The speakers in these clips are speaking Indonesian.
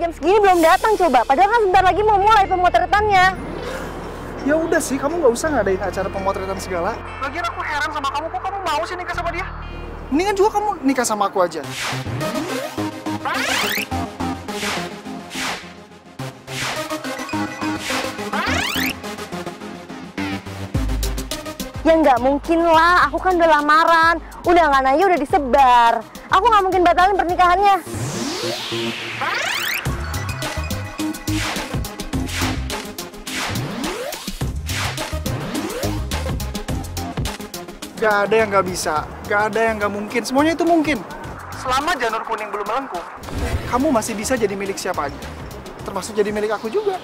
jam segini belum datang coba. Padahal kan sebentar lagi mau mulai pemotretannya. Ya udah sih, kamu nggak usah ngadain acara pemotretan segala. Lagian aku heran sama kamu, kok kamu mau sih nikah sama dia? Mendingan juga kamu nikah sama aku aja. Ya nggak mungkin lah, aku kan udah lamaran. Undangan aja udah disebar. Aku nggak mungkin batalin pernikahannya. Gak ada yang nggak bisa, gak ada yang nggak mungkin. Semuanya itu mungkin. Selama janur kuning belum melengkung, kamu masih bisa jadi milik siapa aja. Termasuk jadi milik aku juga.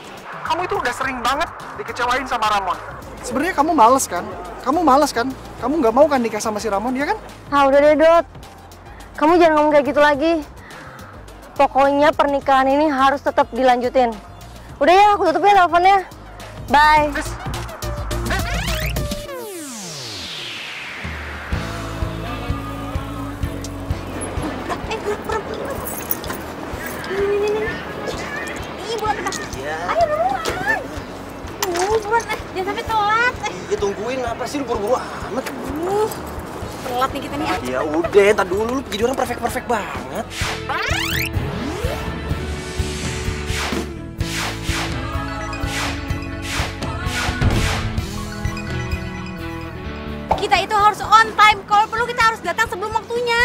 Kamu itu udah sering banget dikecewain sama Ramon. Sebenarnya kamu males kan? Kamu males kan? Kamu nggak mau kan nikah sama si Ramon, ya kan? Ah udah deh Dot. Kamu jangan ngomong kayak gitu lagi. Pokoknya pernikahan ini harus tetap dilanjutin. Udah ya, aku tutup ya teleponnya. Bye. Ayo buruan. Buruan, jangan sampai telat. Ya tungguin, apa sih lu buru-buru amat? Telat nih kita nih. Ya udah, entar dulu lu jadi orang perfect banget. Kita itu harus on time. Kalau perlu kita harus datang sebelum waktunya.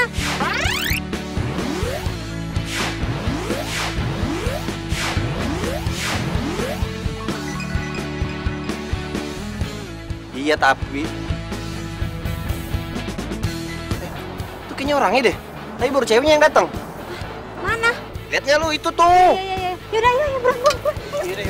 Iya tapi itu kayaknya orangnya deh. Tapi baru ceweknya yang datang. Mana? Lihatnya lu itu tuh. Iya. Yaudah, ayo buruan. Iya.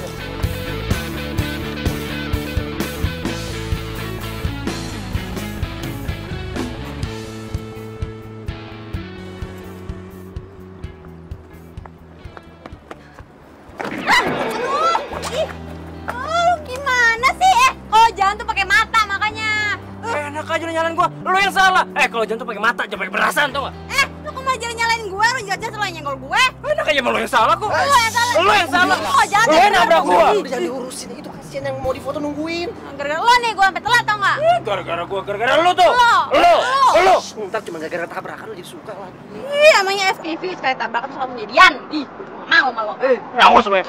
Gimana sih? Kalau jalan tuh pakai mata makanya. Enak aja lu nyalain gua. Lu yang salah. Kalau jangan tuh pakai mata, jangan pakai perasaan tau gak? Lu kok malah jalan nyalain gue? Lu jelas-jelas lu yang nyenggol gue. Enak aja emang lu yang salah kok. Lu yang salah. Lu yang salah. Oh, jangan Lu yang nabrak gua. Udah Jangan diurusin itu, kasihan yang mau difoto nungguin. Gara-gara lo nih gue sampai telat tau gak? Gara-gara gua, gara-gara lu tuh. Lu. Ntar cuma gara-gara tabrakan lu jadi suka lagi. Ih, namanya FPV sekali tabrakan terus kamu jadian. Ih, mau sama lo. Awas weh.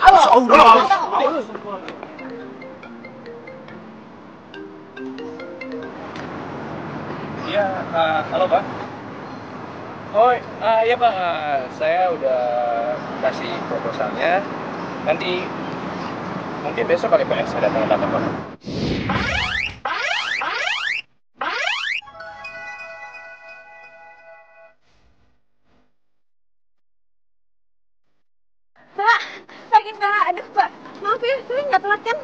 Iya, halo Pak. Oh, iya Pak, saya udah kasih proposalnya. Nanti mungkin besok kali Pak saya datang ke Pak. Pak, lagi Pak. Aduh Pak, maaf ya, saya nggak telat kan?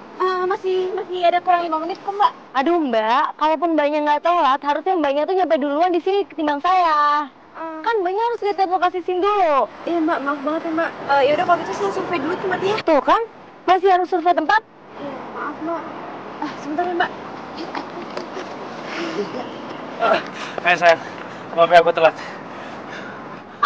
Masih ada kurang 5 menit kok Mbak. Aduh Mbak, kalaupun Mbaknya nggak telat, harusnya Mbaknya tuh nyampe duluan di sini ketimbang saya. Kan Mbaknya harus lihat lokasi SIM dulu. Iya Mbak, maaf banget ya Mbak. Yaudah kalau gitu saya survei dulu tempatnya. Tuh kan, masih harus survei tempat. Iya, maaf Mbak. Sebentar ya Mbak. Sayang, maaf ya aku telat.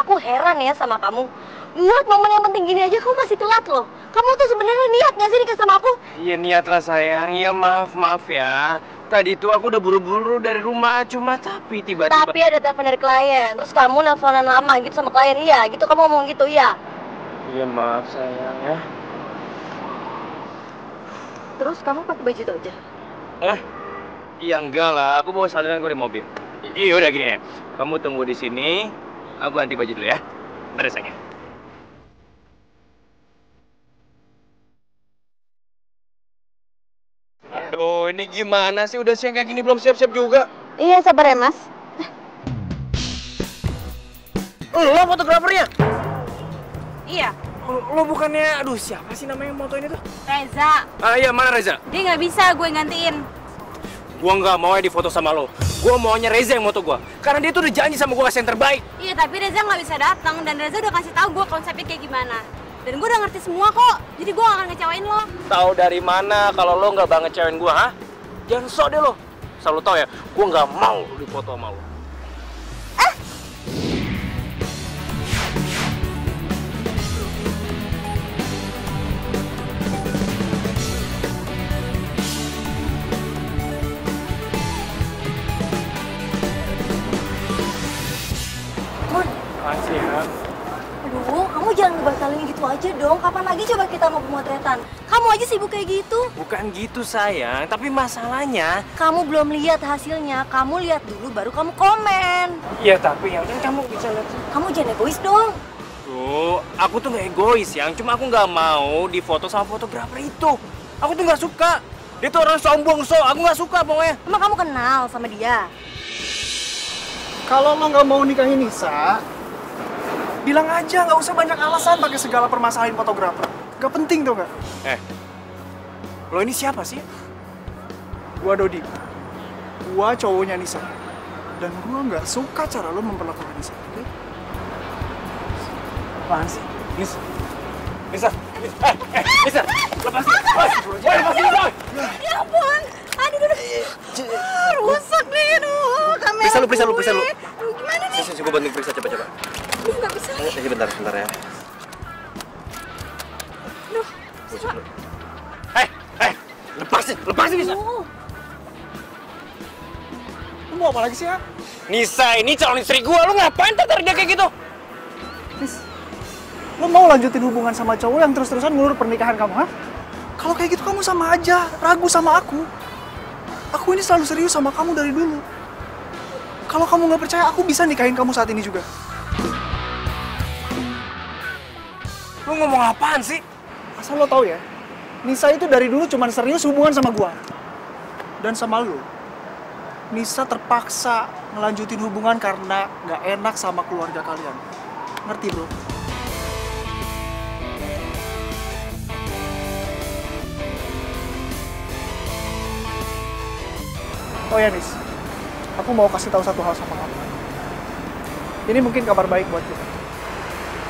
Aku heran ya sama kamu. Buat momen yang penting gini aja kamu masih telat loh. Kamu tuh sebenarnya niat nggak sih nikah sama aku? Iya niat lah sayang, iya maaf ya. Tadi itu aku udah buru-buru dari rumah, cuma tapi tiba-tiba. Tapi ada telepon dari klien, terus kamu nelfonan lama gitu sama klien, iya gitu kamu ngomong gitu, iya. Iya maaf sayang ya. Terus kamu pakai baju itu aja? Iya enggak lah, aku mau salinan gue di mobil. Iya udah gini ya, kamu tunggu di sini, aku ganti baju dulu ya. Bentar ya sayang. Aduh, ini gimana sih? Udah siang kayak gini belum siap-siap juga. Iya, sabar ya Mas. Lo fotografernya? Iya. Lo bukannya, aduh siapa sih namanya yang moto ini tuh? Reza. Iya mana Reza? Dia nggak bisa gue gantiin. Gua nggak mau ya difoto sama lo. Gua maunya Reza yang moto gua. Karena dia tuh udah janji sama gua kasih yang terbaik. Iya, tapi Reza nggak bisa datang dan Reza udah kasih tahu gue konsepnya kayak gimana. Dan gue udah ngerti semua kok. Jadi gue gak akan ngecewain lo. Tahu dari mana kalau lo nggak banget ngecewain gua, ha? Jangan sok deh lo. Selalu tahu ya, gua nggak mau difoto sama lo. aja dong. Kapan lagi coba kita mau pemotretan? Kamu aja sibuk kayak gitu. Bukan gitu sayang, tapi masalahnya... Kamu belum lihat hasilnya. Kamu lihat dulu baru kamu komen. Ya tapi yang kan kamu bisa lihat. Kamu jangan egois dong. Tuh, aku tuh gak egois yang, cuma aku gak mau difoto sama fotografer itu. Aku tuh gak suka. Dia tuh orang sombong, aku gak suka pokoknya. Emang kamu kenal sama dia? Kalau lo nggak mau nikahin Nisa, bilang aja, nggak usah banyak alasan pakai segala permasalahan fotografer. Gak penting tuh nggak? Lo ini siapa sih? Gua Dodi. Gua cowoknya Nisa. Dan gua nggak suka cara lo memperlakukan Nisa. Oke? Apaan sih? Nisa, lepasin! Lepasin! Ya ampun! Aduh, rusak nih, aduh, kamera. Periksa lu. Gimana nih? Sini, gue bantuin periksa, coba. Aduh, nggak bisa nih. Bentar ya. Aduh, Lepasin Nisa. Lo mau apa lagi sih, ya? Nisa, ini calon istri gua, lu ngapain tarik dia kayak gitu? Nis, lo mau lanjutin hubungan sama cowok yang terus-terusan ngulur pernikahan kamu, ha? Kalau kayak gitu kamu sama aja, ragu sama aku. Aku ini selalu serius sama kamu dari dulu. Kalau kamu nggak percaya, aku bisa nikahin kamu saat ini juga. Lu ngomong apaan sih? Asal lo tahu ya, Nisa itu dari dulu cuma serius hubungan sama gua. Dan sama lo. Nisa terpaksa ngelanjutin hubungan karena nggak enak sama keluarga kalian. Ngerti, bro? Oh ya, Nis. Aku mau kasih tahu satu hal sama kamu. Ini mungkin kabar baik buat kita.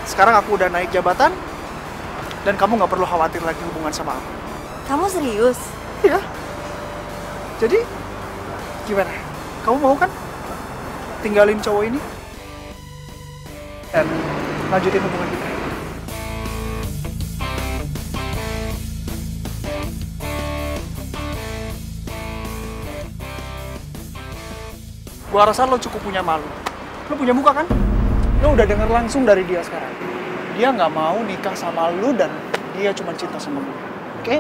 Sekarang aku udah naik jabatan, dan kamu nggak perlu khawatir lagi hubungan sama aku. Kamu serius? Iya. Jadi, gimana? Kamu mau kan tinggalin cowok ini? Dan lanjutin hubungan kita? Gua rasa lo cukup punya malu. Lo punya muka kan? Lo udah denger langsung dari dia sekarang. Dia nggak mau nikah sama lo dan dia cuma cinta sama gue. Oke?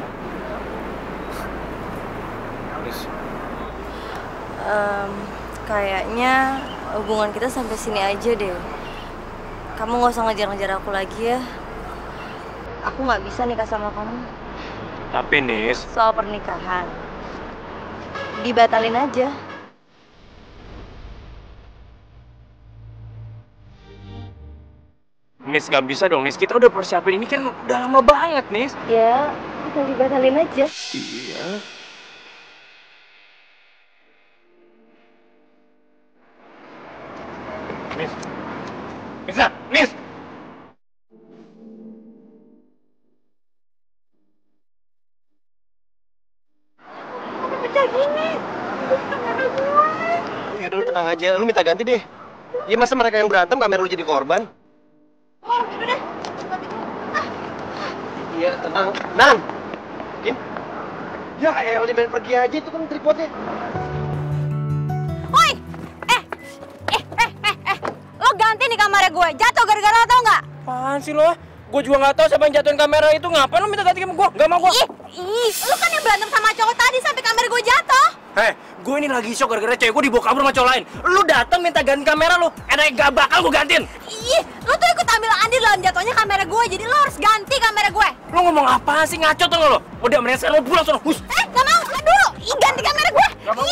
Kayaknya hubungan kita sampai sini aja deh. Kamu nggak usah ngejar-ngejar aku lagi ya. Aku nggak bisa nikah sama kamu. Tapi Nis, Soal pernikahan, dibatalin aja. Nis nggak bisa dong Nis, kita udah persiapin ini kan udah lama banget Nis. Ya, bisa dibatalin aja. Iya. Nis! Pecah gini. Ya udah tenang aja, lu minta ganti deh. Ya masa mereka yang berantem kamera lu jadi korban? Oh, udah. Iya, tenang. Nan! Kim? Ya udah main pergi aja, itu kan tripodnya. Woi! Lo ganti nih kamera gue, jatuh gara-gara lo tau nggak? Apaan sih lo? Gue juga nggak tahu siapa yang jatuhin kamera itu. Ngapain lo minta ganti sama gue? Nggak mau gue. Lo kan yang berantem sama cowok tadi sampai kamera gue jatuh. Gue ini lagi shock gara-gara cewek gue dibawa kabur sama cowok lain. Lu datang minta ganti kamera lu, enaknya gak bakal gue gantiin. Lo tuh ikut ambil andil dalam jatuhnya kamera gue, jadi lo harus ganti kamera gue. Lu ngomong apaan sih, ngaco tuh lo? Udah mendingan sekarang lu pulang sono. Hus. Gak mau, gak dulu. Ganti kamera gue. Gak mau.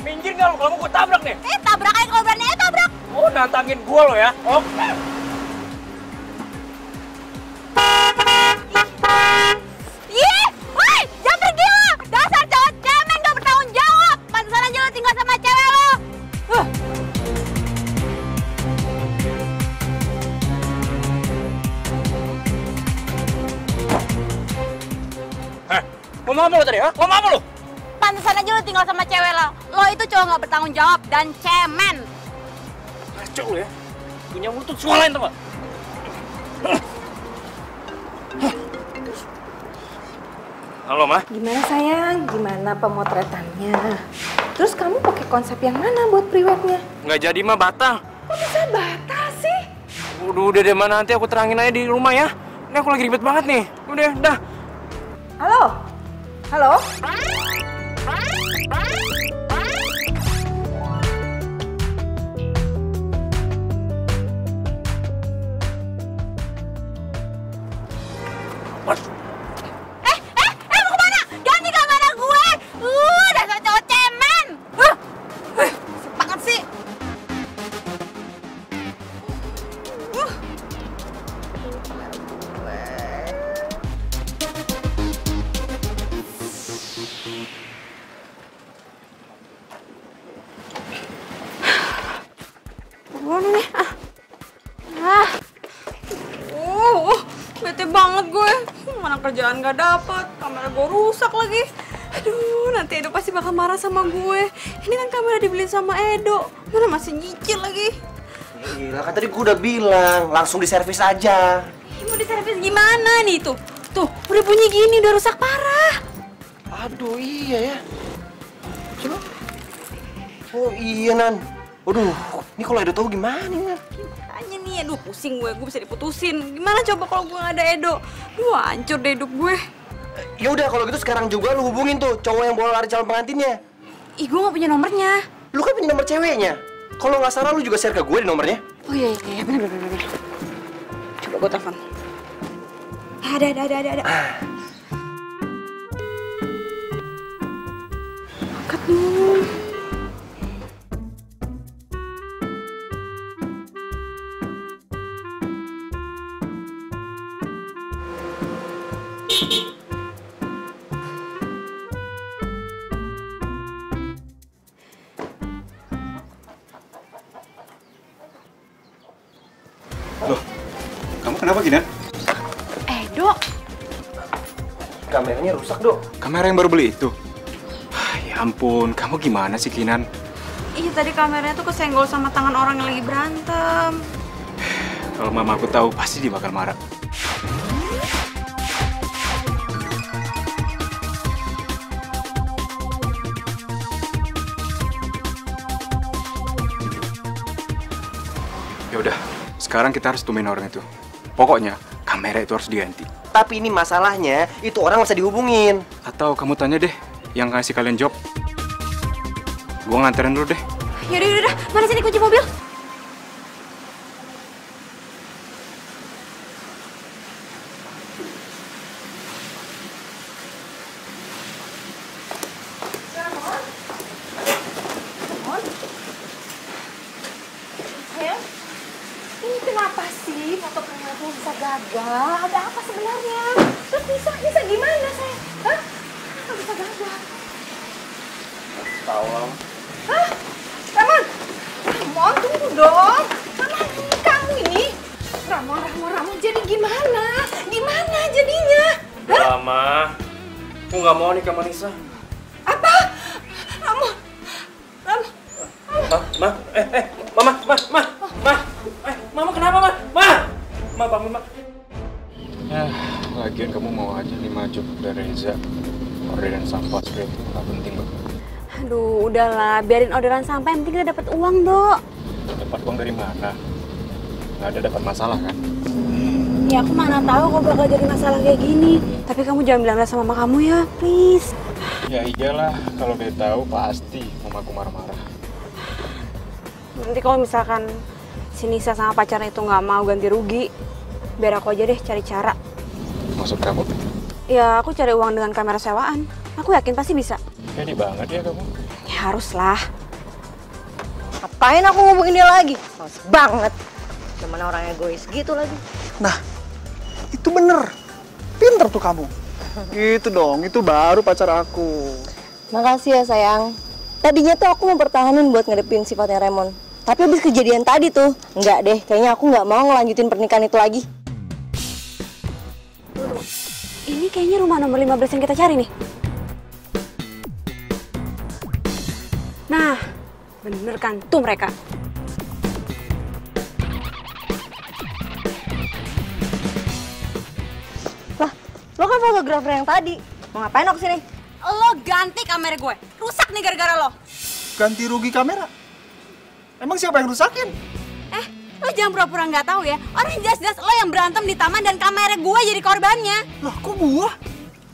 Minggir nggak lo? Kalau mau gue tabrak nih. Tabrak aja kalau berani, tabrak. Oh, nantangin gue lo ya? Oke. Woi, jangan pergi lo. Dasar cowok cemen gak bertanggung jawab. Pantesan aja lo tinggal sama cewek lo. Ngomong apa lo tadi, ha? Ngomong apa lo? Pantesan aja lo tinggal sama cewek lo. Lo itu cowok gak bertanggung jawab dan cemen. Ngaco lo ya? Punya mulut tuh sualain tau gak? Halo, Ma. Gimana sayang? Gimana pemotretannya? Terus kamu pakai konsep yang mana buat priwetnya? Nggak jadi, Ma, batal. Kok bisa batal sih? Udah deh, Ma, nanti aku terangin aja di rumah ya. Ini aku lagi ribet banget nih. Udah, dah. Halo? Halo? Mau kemana? Ganti kamera gue! Dasar cowok cemen! Sepakat sih! Gimana nih? Bete banget gue. Mana kerjaan gak dapet, kamera gue rusak lagi. Aduh, nanti Edo pasti bakal marah sama gue. Ini kan kamera dibeliin sama Edo. Mana masih nyicil lagi. Gila, kan tadi gue udah bilang, langsung diservis aja. Mau diservis gimana nih tuh? Tuh, udah bunyi gini, udah rusak parah. Aduh, iya ya. Coba. Oh iya, Nan. Waduh, ini kalau Edo tahu gimana nih, Nan? Makanya nih, aduh pusing gue bisa diputusin. Gimana coba kalau gue gak ada Edo? Duh, hancur deh hidup gue. Ya udah kalau gitu sekarang juga lu hubungin tuh cowok yang bawa lari calon pengantinnya. Ih, gue gak punya nomornya. Lu kan punya nomor ceweknya. Kalau nggak salah lu juga share ke gue di nomornya. Oh iya, bener. Coba gue telepon. Ada. Angkat dong. Loh, kamu kenapa Kinan? Dok. Kameranya rusak, Dok. Kamera yang baru beli itu? Ya ampun, kamu gimana sih Kinan? Iya, tadi kameranya tuh kesenggol sama tangan orang yang lagi berantem. Kalau mama aku tahu pasti dia bakal marah. Ya udah, sekarang kita harus temuin orang itu. Pokoknya kamera itu harus diganti. Tapi ini masalahnya, itu orang nggak bisa dihubungin. Atau kamu tanya deh yang kasih kalian job. Gua nganterin dulu deh. Yaudah. Mana sini kunci mobil? Ini kenapa sih foto kameramu bisa gagal? Ada apa sebenarnya? Terus bisa gimana sayang? Hah? Kenapa bisa gagal? Tahu lah. Hah? Ramon, tunggu dong. Mana kamu ini? Ramon, jadi gimana? Gimana jadinya? Udah, Ma. Aku nggak mau nikah sama Nisa. Apa? Ramon. Mama kenapa, Ma? Bangun, Ma. Ya, lagian kamu mau aja nih maju dari Reza. Orderan sampah seperti itu nggak penting, Mbak. Aduh, udahlah. Biarin orderan sampai, yang penting kita dapat uang, Dok. Dapat uang dari mana? Nggak ada dapat masalah kan? Ya, aku mana tahu kok bakal jadi masalah kayak gini. Tapi kamu jangan bilang sama mama kamu ya, please. Ya iyalah, kalau dia tahu pasti mamaku marah-marah. Nanti kalau misalkan si Nisa sama pacarnya itu nggak mau ganti rugi, biar aku aja deh cari cara. Maksud kamu? Ya, aku cari uang dengan kamera sewaan. Aku yakin pasti bisa. Pede banget ya kamu. Ya, haruslah. Ngapain aku ngomongin dia lagi? Males banget. Cuman orang egois gitu lagi. Nah, itu bener. Pinter tuh kamu. Gitu dong, itu baru pacar aku. Makasih ya sayang. Tadinya tuh aku mau pertahanin buat ngadepin sifatnya Raymond. Tapi habis kejadian tadi tuh, enggak deh. Kayaknya aku nggak mau ngelanjutin pernikahan itu lagi. Ini kayaknya rumah nomor 15 yang kita cari nih. Nah, bener kan? Tuh mereka. Lah, lo kan fotografer yang tadi. Mau ngapain lo kesini? Lo ganti kamera gue. Rusak nih gara-gara lo. Ganti rugi kamera? Emang siapa yang rusakin? Lo jangan pura-pura nggak tahu ya. Orang jelas-jelas lo yang berantem di taman dan kamera gue jadi korbannya. Lah kok gua?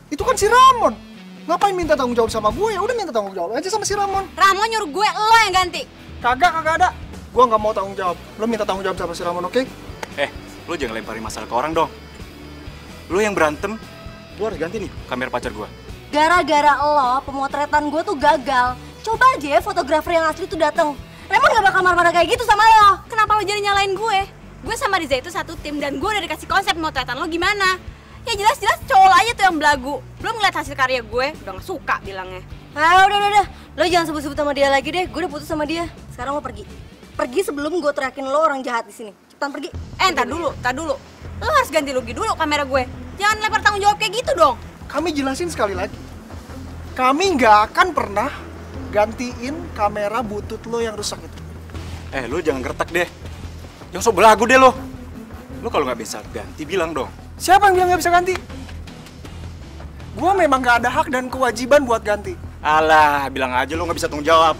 Itu kan si Ramon. Ngapain minta tanggung jawab sama gue? Ya udah minta tanggung jawab aja sama si Ramon. Ramon nyuruh gue, lo yang ganti. Kagak ada. Gua nggak mau tanggung jawab. Lo minta tanggung jawab sama si Ramon, oke? Lo jangan lemparin masalah ke orang dong. Lo yang berantem, lo harus ganti nih kamera pacar gua. Gara-gara lo, pemotretan gue tuh gagal. Coba aja ya fotografer yang asli tuh dateng. Ramon gak bakal marah-marah kayak gitu sama lo. Kenapa lo jadi nyalain gue? Gue sama Riza itu satu tim dan gue udah dikasih konsep pemotretan lo gimana. Ya jelas-jelas cowok aja tuh yang belagu. Belum ngeliat hasil karya gue, udah gak suka bilangnya. Udah. Lo jangan sebut-sebut sama dia lagi deh. Gue udah putus sama dia. Sekarang lo pergi. Pergi sebelum gue teriakin lo orang jahat di sini. Cepetan pergi. Entar dulu. Lo harus ganti rugi dulu kamera gue. Jangan lempar tanggung jawab kayak gitu dong. Kami jelasin sekali lagi. Kami nggak akan pernah gantiin kamera butut lo yang rusak itu. Lo jangan gertak deh. Yang sok belagu deh lo. Lo kalau nggak bisa ganti bilang dong. Siapa yang bilang nggak bisa ganti? Gua memang nggak ada hak dan kewajiban buat ganti. Alah, bilang aja lo nggak bisa tanggung jawab.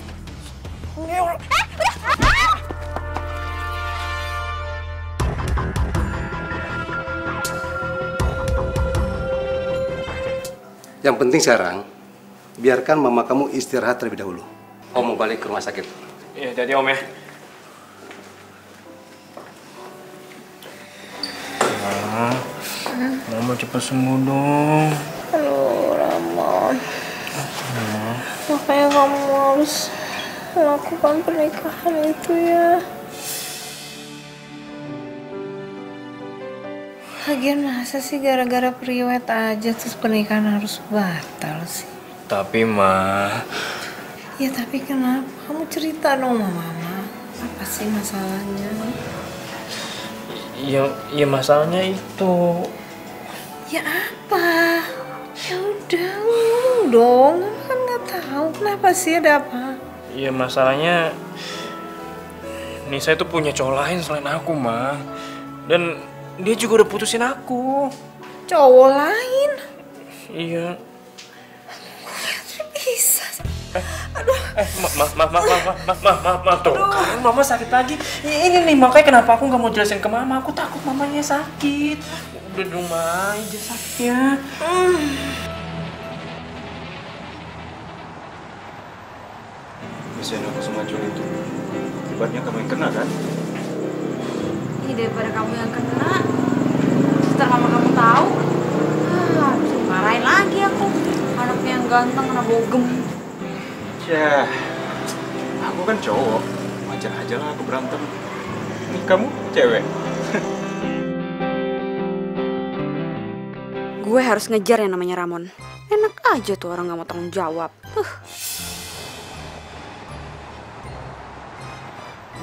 Yang penting sekarang, biarkan mama kamu istirahat terlebih dahulu. Om mau balik ke rumah sakit. Iya, jadi Om ya. Mama cepet sembuh dong. Aduh, Ramon. Makanya kamu harus melakukan pernikahan itu ya. Lagian masa sih gara-gara priwet aja terus pernikahan harus batal sih? Tapi Ma... Ya tapi kenapa? Kamu cerita dong sama Mama. Apa sih masalahnya? Ya masalahnya itu... Ya apa? Ya udah ngomong dong. Mama kan nggak tahu kenapa sih, ada apa? Ya masalahnya... Nisa itu punya cowok lain selain aku, Ma. Dan dia juga udah putusin aku. Cowok lain? Iya. Bisa. Maaf tuh kan Mama sakit lagi. Ini nih makanya kenapa aku nggak mau jelasin ke Mama. Aku takut Mamanya sakit. Udah dong Ma, aja sakitnya. Bisa aku semacam itu. Akibatnya kamu yang kena kan? Ini daripada kamu yang kena. Setelah mama kamu tahu, bisa marahin lagi aku. Anaknya yang ganteng kena bogem. Ya, aku kan cowok. Wajar aja lah aku berantem. Ini kamu cewek. Gue harus ngejar yang namanya Ramon. Enak aja tuh orang gak mau tanggung jawab.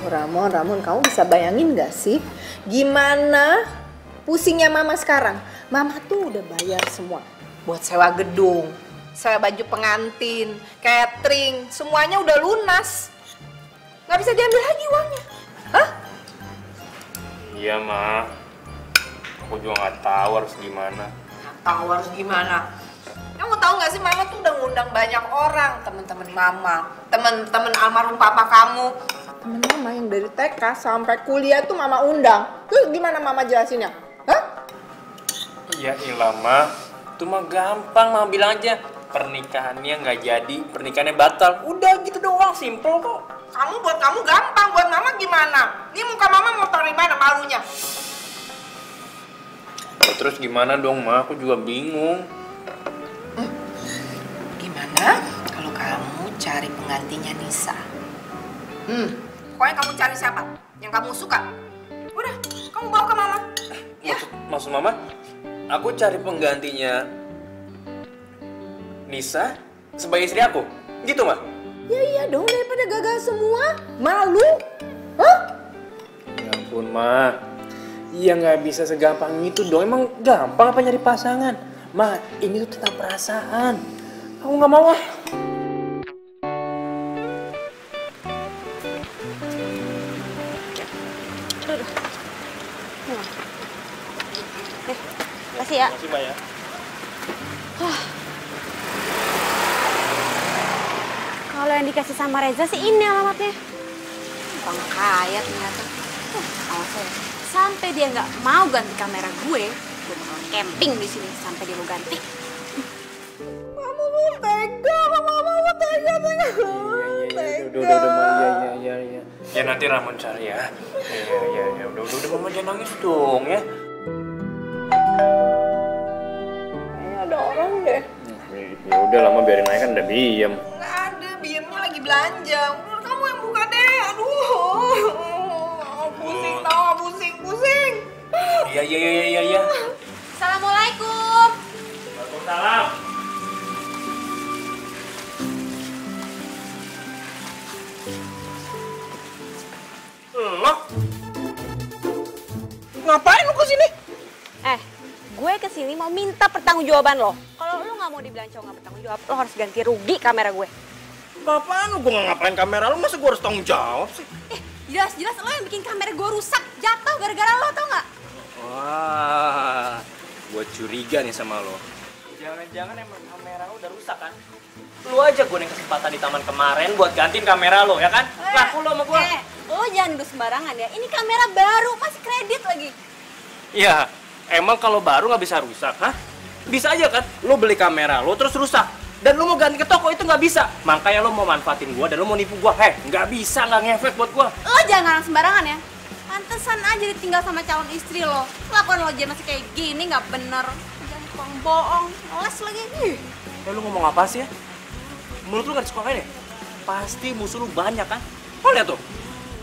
Ramon, kamu bisa bayangin gak sih gimana pusingnya Mama sekarang? Mama tuh udah bayar semua buat sewa gedung, sewa baju pengantin, catering, semuanya udah lunas. Gak bisa diambil lagi uangnya. Hah? Iya Ma. Aku juga nggak tahu harus gimana. Tahu harus gimana? Kamu tahu nggak sih Mama tuh udah ngundang banyak orang, teman-teman Mama, teman-teman almarhum papa kamu, temen Mama yang dari TK sampai kuliah tuh Mama undang. Terus gimana Mama jelasinnya? Hah? Ya ilah Ma, itu mah gampang Mama bilang aja pernikahannya nggak jadi, pernikahannya batal. Udah gitu doang, simple kok. Buat kamu gampang, buat Mama gimana? Ini muka Mama mau taruh di mana malunya? Ya, terus gimana dong Ma? Aku juga bingung. Gimana kalau kamu cari penggantinya Nisa? Pokoknya kamu cari siapa yang kamu suka. Udah, kamu bawa ke Mama. Ya. Maksud Mama, aku cari penggantinya Nisa sebagai istri aku? Gitu, Ma? Ya iya dong, daripada gagal semua. Malu. Hah? Ya ampun, Ma. Iya nggak bisa segampang itu dong. Emang gampang apa nyari pasangan? Ma, ini tuh tentang perasaan. Aku nggak mau ah. Makasih ya. Makasih, Ma ya. kalau yang dikasih sama Reza sih ini alamatnya. Orang kaya ternyata. Awas ya. Sampai dia nggak mau ganti kamera gue bakal camping di sini sampai dia mau ganti. Mama mau tega, mama mau tega. Udah, iya. Ya nanti Ramon cari ya. Ya, udah, mama jangan nangis dong ya. Ada orang deh. Ya udah lama biarin aja kan udah diem. Nggak ada, biemnya lagi belanja. Udah kamu yang buka deh, aduh. Pusing tau, pusing. Iya. Assalamualaikum. Waalaikumsalam. Lo? Ngapain lu kesini? Gue kesini mau minta pertanggungjawaban lo. Kalau lo nggak mau dibilang cowok nggak bertanggung jawab, lo harus ganti rugi kamera gue. Apaan lu? Gue nggak ngapain kamera lu, masa gue harus tanggung jawab sih? Jelas lo yang bikin kamera gue rusak, jatuh gara-gara lo, tau nggak? Wah, gue curiga nih sama lo. Jangan-jangan emang kamera lo udah rusak kan? Lu aja gue yang kesempatan di taman kemarin buat gantiin kamera lo, ya kan? Laku lo sama gue. Lo jangan duduk sembarangan ya. Ini kamera baru, masih kredit lagi. Iya, emang kalau baru nggak bisa rusak, hah? Bisa aja kan? Lo beli kamera lo terus rusak. Dan lo mau ganti ke toko itu nggak bisa. Makanya lo mau manfaatin gue dan lo mau nipu gue. Nggak bisa, nggak ngefek buat gue. Lo jangan sembarangan ya. Pantesan aja ditinggal sama calon istri lo. Lakuan lo aja masih kayak gini nggak bener. Jangan tukang bohong, les lagi. Lo ngomong apa sih ya? Menurut lo nggak disukain ya? Pasti musuh lo banyak kan? Lo lihat tuh,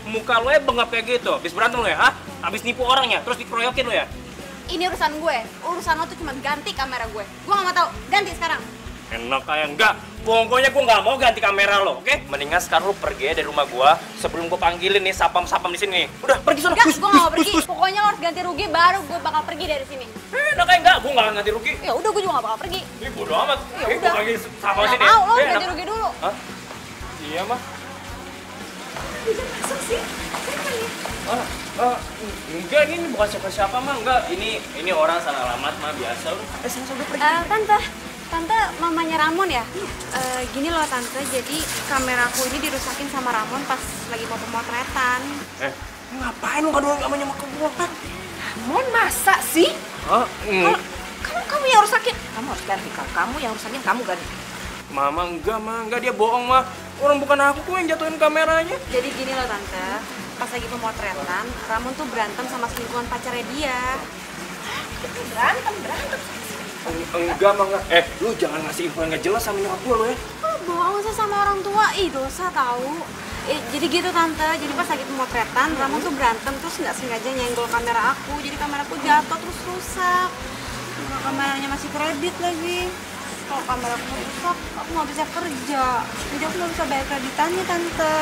muka lo ya bengap kayak gitu. Habis berantem lo ya, hah? Habis nipu orangnya, terus dikeroyokin lo ya? Ini urusan gue. Urusan lo tuh cuma ganti kamera gue. Gue nggak mau tahu. Ganti sekarang. Enak kayak enggak. Pokoknya gue nggak mau ganti kamera lo, oke? Mendingan sekarang lo pergi dari rumah gue sebelum gue panggilin nih sapam-sapam di sini. Udah pergi sana. Enggak, gue nggak mau pergi. Pokoknya lo harus ganti rugi baru gue bakal pergi dari sini. Enak kayak enggak, gue nggak akan ganti rugi. Ya udah, gue juga nggak bakal pergi. Ih, bodo amat. Ya Gue udah. panggil sapam Nggak sini. mau, lo Eh, ganti enak. rugi dulu. Hah? Iya mah. Masuk sih. Enggak, ini bukan siapa-siapa mah, enggak. Ini orang salah alamat mah biasa. Sana pergi. Tante mamanya Ramon ya? Gini loh tante, jadi kameraku ini dirusakin sama Ramon pas lagi mau pemotretan. Ngapain lu kadang namanya sama gue kan? Ramon masa sih? Hah? Kamu yang rusakin. Kamu harus ganti, kamu yang rusakin, kamu ganti. Mama enggak dia bohong mah. Orang bukan aku kok yang jatuhin kameranya. Jadi gini loh tante, pas lagi pemotretan, Ramon tuh berantem sama selingkuhan pacarnya dia. Berantem. Enggak, lu jangan ngasih info yang nggak jelas sama nyokap gue lo ya. Oh, bohong sih sama orang tua, dosa tahu. Jadi gitu tante, jadi pas lagi pemotretan, Ramon tuh berantem terus nggak sengaja nyenggol kamera aku, jadi kameraku jatuh terus rusak. Kameranya masih kredit lagi. Kalau kameraku rusak, aku nggak bisa kerja, jadi aku nggak bisa bayar kreditannya tante.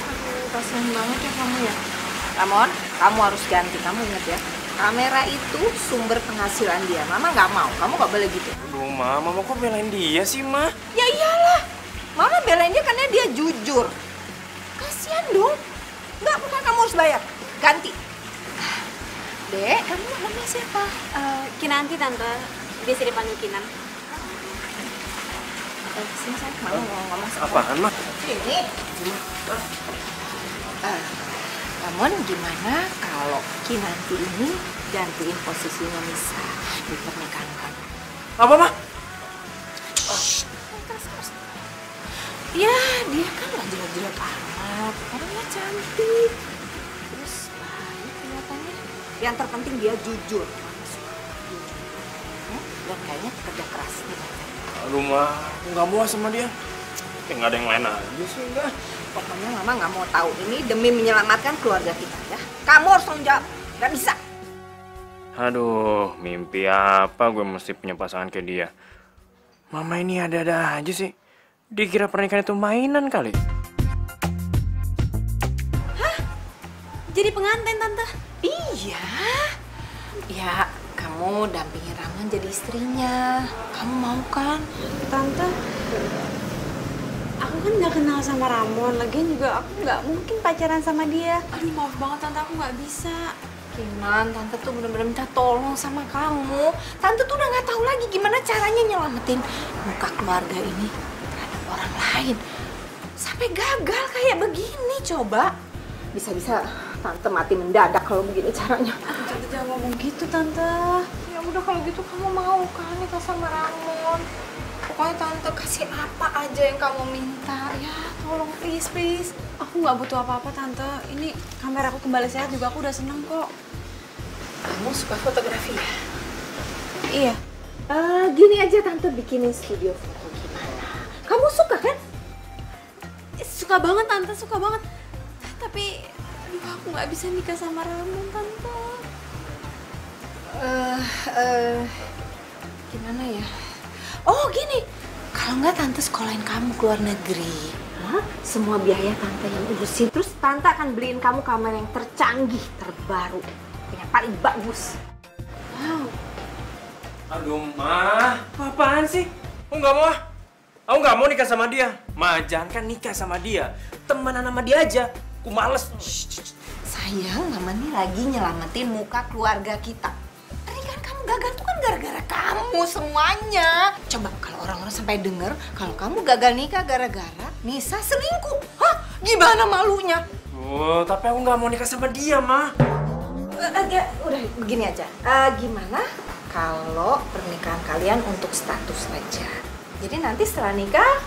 Aduh, kasihan banget ya kamu ya. Ramon, kamu harus ganti, kamu ingat ya. Kamera itu sumber penghasilan dia. Mama nggak mau, kamu nggak boleh gitu. Aduh, Mama kok belain dia sih, Ma? Ya iyalah, Mama belain dia karena dia jujur. Kasian dong. Nggak, bukan kamu harus bayar. Ganti. Dek, kamu namanya siapa? Kinanti tante, biasa dipanggil Kinan. Sini saya, Mama mau ngomong sama Apaan, Ma? ini. Ramon, gimana kalau Kinanti ini gantiin posisinya Nisa di pernikahan kamu? Apa, Ma? Ya, dia kan gak jelek-jelek amat. Orangnya cantik. Terus baik kelihatannya. Yang terpenting dia jujur. Dan kayaknya kerja keras nih. Aduh, Ma, aku nggak muas sama dia. Kayak nggak ada yang lain aja sih, enggak. Pokoknya Mama gak mau tahu ini demi menyelamatkan keluarga kita ya. Kamu harus tanggung jawab. Gak bisa. Aduh, mimpi apa gue mesti punya pasangan kayak dia. Mama ini ada-ada aja sih. Dikira pernikahan itu mainan kali. Jadi pengantin tante? Iya. Ya, kamu dampingin Ramon jadi istrinya. Kamu mau kan? Tante, aku kan nggak kenal sama Ramon, lagian juga aku nggak mungkin pacaran sama dia. Aduh, maaf banget tante, aku nggak bisa. Kinan, Tante tuh bener-bener minta tolong sama kamu. Tante tuh udah nggak tahu lagi gimana caranya nyelamatin muka keluarga ini terhadap orang lain. sampai gagal kayak begini coba? Bisa-bisa tante mati mendadak kalau begini caranya. Tante jangan ngomong gitu tante. Ya udah kalau gitu kamu mau kan nikah sama Ramon? Pokoknya tante kasih apa aja yang kamu minta. Ya tolong please. Aku nggak butuh apa-apa tante. Ini kamera aku kembali sehat juga, aku udah seneng kok. Kamu suka fotografi ya? Iya. Gini aja tante bikinin studio foto gimana? Kamu suka kan? Suka banget tante, suka banget. Tapi aduh, aku nggak bisa nikah sama Ramon tante. Gimana ya? Oh gini, kalau nggak tante sekolahin kamu ke luar negeri. Hah? Semua biaya tante yang urusin. Terus tante akan beliin kamu kamera yang tercanggih, terbaru, yang paling bagus. Wow. Aduh, Ma. Apaan sih? Aku nggak mau. Aku nggak mau nikah sama dia. Ma, jangan kan nikah sama dia. Temenan sama dia aja. Aku males. Sayang, mama nih lagi nyelamatin muka keluarga kita. Pernikahan kamu gagal tuh kan gara-gara kamu semuanya. Coba kalau orang-orang sampai denger kalau kamu gagal nikah gara-gara Nisa selingkuh. Hah? Gimana malunya? Oh, tapi aku nggak mau nikah sama dia, Ma. Udah begini aja. Gimana kalau pernikahan kalian untuk status aja? Jadi nanti setelah nikah,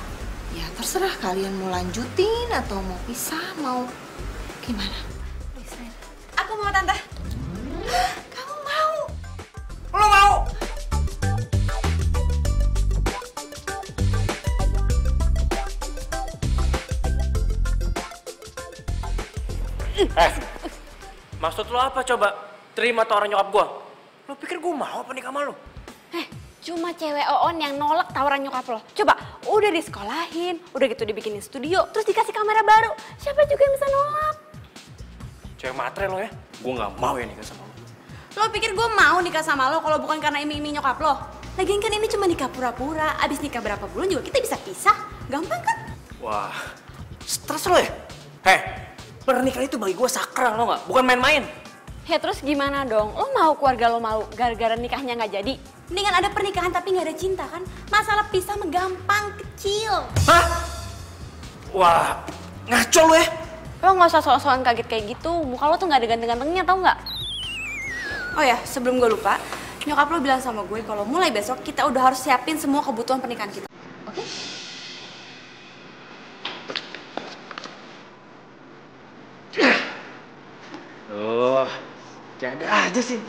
ya terserah kalian mau lanjutin atau mau pisah, mau gimana? Aku mau tante. Kamu mau? Lo mau? Maksud lo apa coba? Terima tawaran nyokap gua. Lo pikir gua mau apa nikah sama lo? Cuma cewek Oon yang nolak tawaran nyokap lo. Coba, udah disekolahin, udah gitu dibikinin studio, terus dikasih kamera baru. Siapa juga yang bisa nolak? Cewek matre lo ya? Gua nggak mau ya nikah sama lo. Lo pikir gue mau nikah sama lo kalau bukan karena iming-iming nyokap lo? Lagian kan ini cuma nikah pura-pura, abis nikah berapa bulan juga kita bisa pisah. Gampang kan? Wah, stres lo ya? Pernikahan itu bagi gua sakral lo nggak? Bukan main-main. Ya terus gimana dong? Lo mau keluarga lo malu gara-gara nikahnya nggak jadi? Mendingan ada pernikahan tapi nggak ada cinta kan? Masalah pisah mah gampang, kecil. Hah? Wah, ngaco lo ya? Lo nggak usah soal-soalan kaget kayak gitu. Muka lo tuh nggak ada ganteng-gantengnya, tau nggak? Oh ya, sebelum gue lupa, nyokap lo bilang sama gue kalau mulai besok kita udah harus siapin semua kebutuhan pernikahan kita. Oke? Oh, ada aja sih.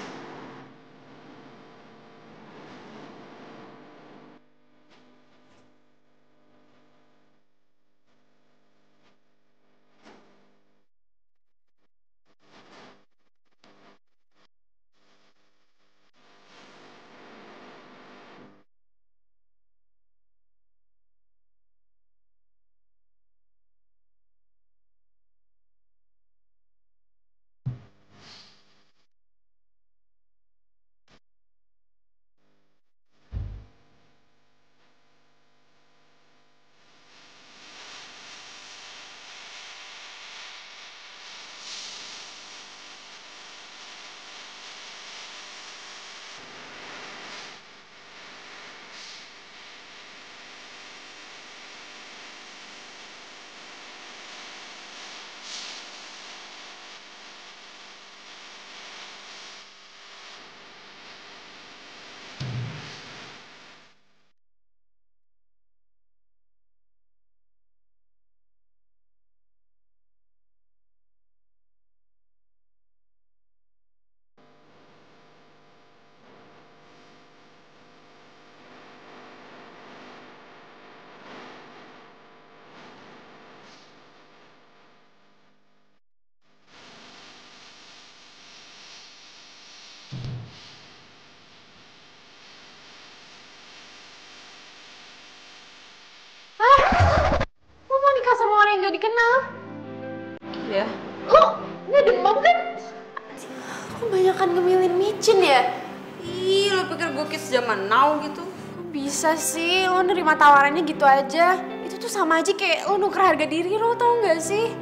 Lo mau nikah sama orang yang gak dikenal? Iya. Lo gak demam kan? Kebanyakan ngemilin micin ya? Ih, lo pikir gue kids zaman now gitu? Kok bisa sih lo nerima tawarannya gitu aja? Itu tuh sama aja kayak lo nuker harga diri lo, tau gak sih?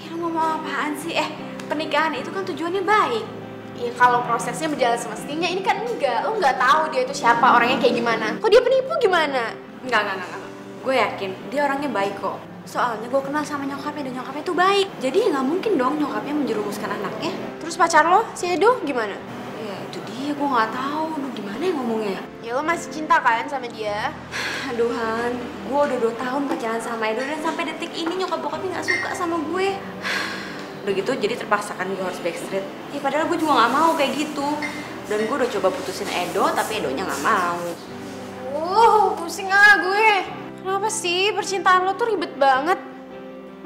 Lo ngomong apaan sih? Pernikahan itu kan tujuannya baik. Ya kalau prosesnya berjalan semestinya, ini kan enggak. Lo nggak tahu dia itu siapa, orangnya kayak gimana. Kok dia penipu gimana? Enggak. Gue yakin dia orangnya baik kok. Soalnya gue kenal sama nyokapnya dan nyokapnya tuh baik. Jadi ya nggak mungkin dong nyokapnya menjerumuskan anaknya. Terus pacar lo, si Edo, gimana? Ya itu dia, gue nggak tahu. Lu gimana ya ngomongnya? Ya lo masih cinta kan sama dia? Aduh Han, gue udah 2 tahun pacaran sama Edo dan sampai detik ini nyokap bokapnya nggak suka sama gue. Udah gitu jadi terpaksa kan gue harus backstreet. Ya padahal gue juga nggak mau kayak gitu. Dan gue udah coba putusin Edo, tapi Edonya nggak mau. Pusing gue. Kenapa sih percintaan lo tuh ribet banget?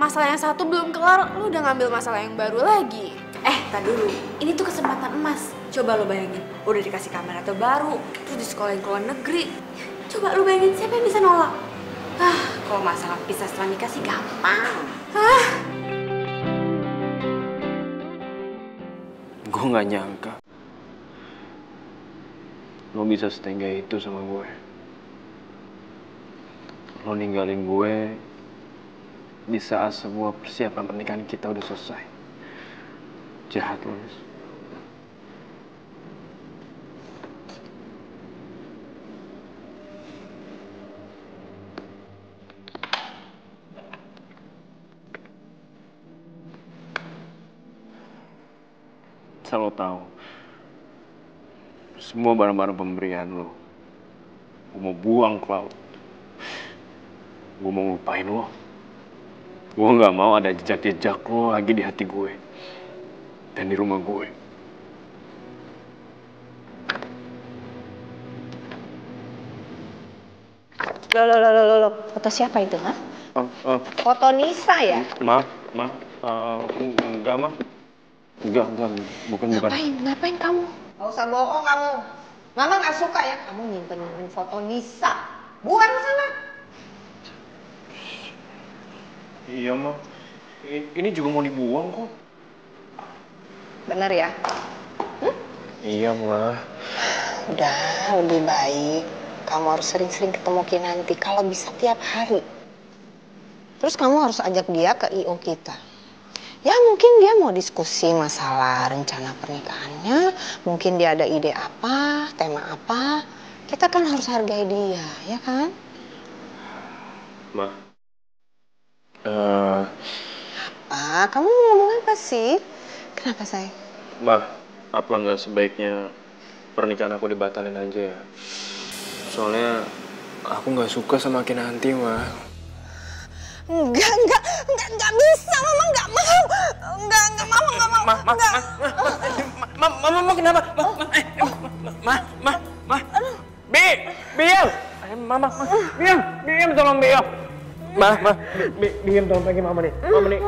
Masalah yang satu belum kelar, lo udah ngambil masalah yang baru lagi. Tar dulu. Ini tuh kesempatan emas. Coba lo bayangin, udah dikasih kamera terbaru, terus di sekolahin ke luar negeri. Coba lo bayangin, siapa yang bisa nolak? Kalau masalah pisah setelah nikah sih gampang. Gue gak nyangka lo bisa setengah itu sama gue. Lo ninggalin gue di saat semua persiapan pernikahan kita udah selesai. Jahat lo, Nis. Asal lo tahu, semua barang-barang pemberian lo, gue mau buang ke laut. Gue mau ngelupain lo. Gue gak mau ada jejak-jejak lo lagi di hati gue dan di rumah gue. Loh, foto siapa itu, ha? Foto Nisa ya? Enggak, bukan. Ngapain kamu? Gak usah bohong kamu. Mama gak suka ya kamu nyimpen foto Nisa. Buang sana. Iya, Ma. Ini juga mau dibuang kok. Bener ya? Iya, Ma. Udah, lebih baik kamu harus sering-sering ketemu Kinanti, kalau bisa tiap hari. Terus kamu harus ajak dia ke I.O. kita. Ya mungkin dia mau diskusi masalah rencana pernikahannya, mungkin dia ada ide apa, tema apa. Kita kan harus hargai dia, ya kan? Ma. Kamu mau ngomong apa sih? Kenapa, sayang? Ma, apa nggak sebaiknya pernikahan aku dibatalin aja ya? Soalnya aku nggak suka sama Kinanti, Ma. Enggak bisa, Mama nggak mau. Enggak, Mama nggak mau. Mama kenapa? Biam! Mama, Biam tolong Biam. Biam tolong pegang Mama nih. Mama nih.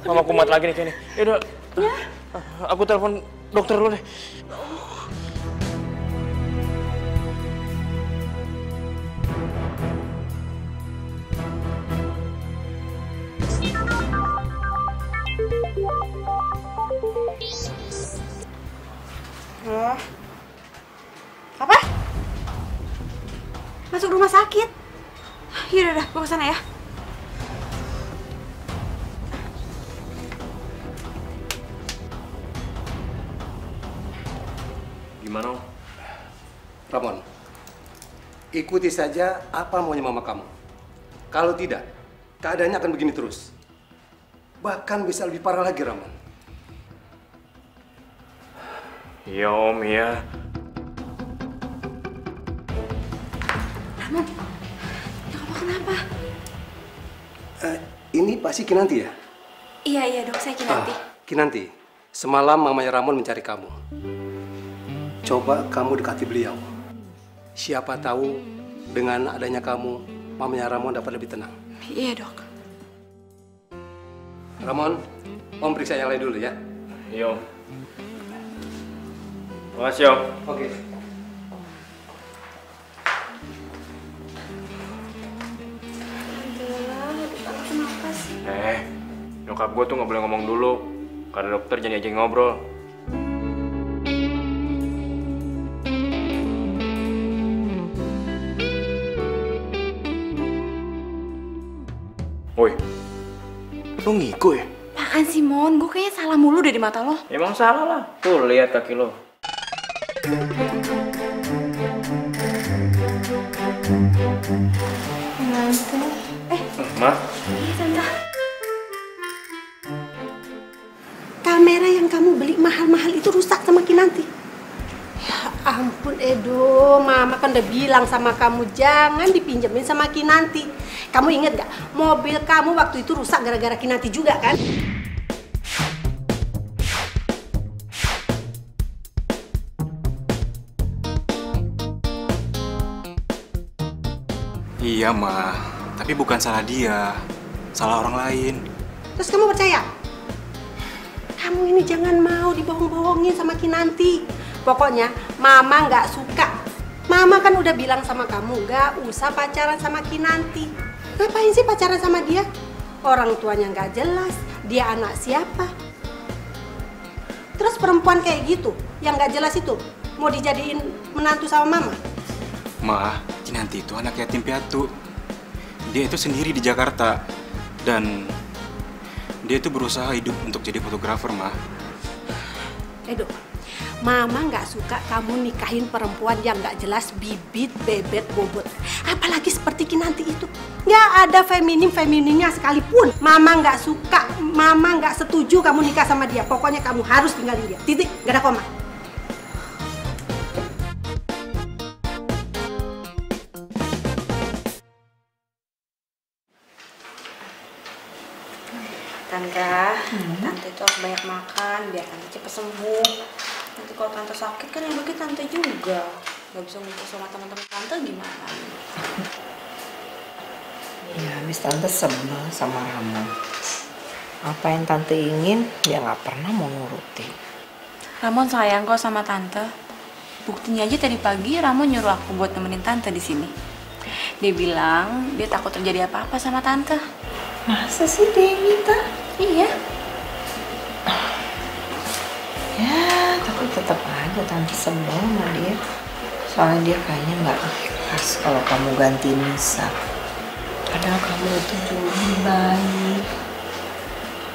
Mama kumat lagi nih kayaknya. Yaudah, aku telepon dokter dulu deh. Apa? Masuk rumah sakit? Yaudah, gue kesana ya. Gimana? Ramon, ikuti saja apa maunya mama kamu. Kalau tidak, keadaannya akan begini terus. Bahkan bisa lebih parah lagi, Ramon. Iya, Om, ya. Ramon, kamu kenapa? Ini pasti Kinanti ya? Iya dok, saya Kinanti. Kinanti, semalam mamanya Ramon mencari kamu. Coba kamu dekati beliau. Siapa tahu dengan adanya kamu, mamanya Ramon dapat lebih tenang. Iya dok. Ramon, Om periksa yang lain dulu ya. Iya, Om. Makasih, Om. Oke. Kenapa sih? Nyokap gue tuh nggak boleh ngomong dulu. Karena dokter jangan diajak ngobrol. Woi, lu ngigo ya? Apaan sih, Mon? Gue kayaknya salah mulu deh di mata lo. Emang salah lah. Tuh, lihat kaki lo. Ma? Iya, Tante. Kamera yang kamu beli mahal-mahal itu rusak sama Kinanti. Ya ampun Edo, Mama kan udah bilang sama kamu jangan dipinjemin sama Kinanti. Kamu inget gak? Mobil kamu waktu itu rusak gara-gara Kinanti juga kan? Iya, Ma. Tapi bukan salah dia. Salah orang lain. Terus kamu percaya? Kamu ini jangan mau dibohong-bohongin sama Kinanti. Pokoknya Mama nggak suka. Mama kan udah bilang sama kamu nggak usah pacaran sama Kinanti. Ngapain sih pacaran sama dia? Orang tuanya nggak jelas. Dia anak siapa? Terus perempuan kayak gitu, yang nggak jelas itu, mau dijadiin menantu sama Mama? Ma, Kinanti itu anak yatim piatu. Dia itu sendiri di Jakarta. Dan dia itu berusaha hidup untuk jadi fotografer, Ma. Edo, Mama nggak suka kamu nikahin perempuan yang nggak jelas, bibit, bebet, bobot. Apalagi seperti Kinanti itu. Nggak ada femininnya sekalipun. Mama nggak suka, Mama nggak setuju kamu nikah sama dia. Pokoknya kamu harus tinggalin dia. Titik, nggak ada koma. Tante itu harus banyak makan biar Tante cepat sembuh. Nanti kalau Tante sakit kan yang bagi Tante juga. Gak bisa ngumpul sama teman-teman Tante gimana? Ya, habis Tante sebel sama Ramon. Apa yang Tante ingin, dia nggak pernah mau nurutin. Ramon sayang kok sama Tante. Buktinya aja tadi pagi Ramon nyuruh aku buat nemenin Tante di sini. Dia bilang dia takut terjadi apa-apa sama Tante. Masa sih dia yang minta? Iya. Ya, tapi tetap aja Tante sebel sama dia. Soalnya dia kayaknya nggak ikhlas kalau kamu ganti Nisa. Padahal kamu itu jujur baik.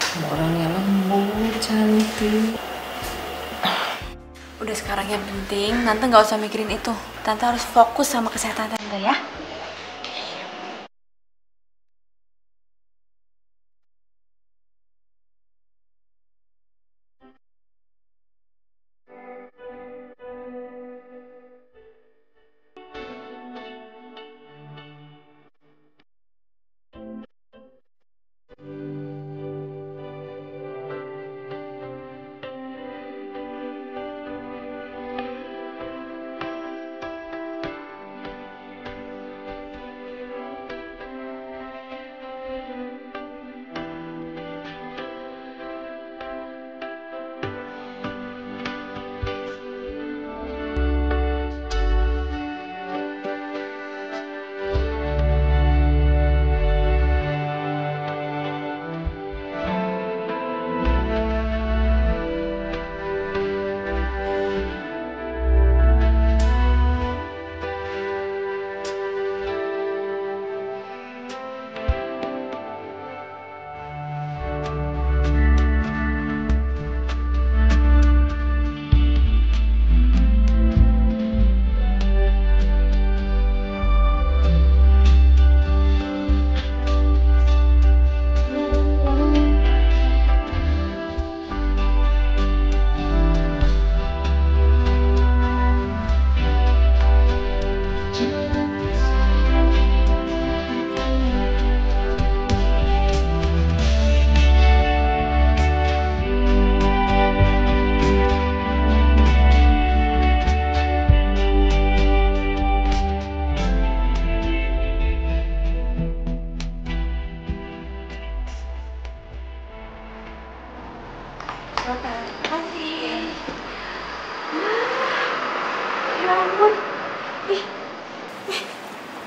Kamu orangnya lembut, cantik. Udah sekarang yang penting Tante nggak usah mikirin itu. Tante harus fokus sama kesehatan Tante ya.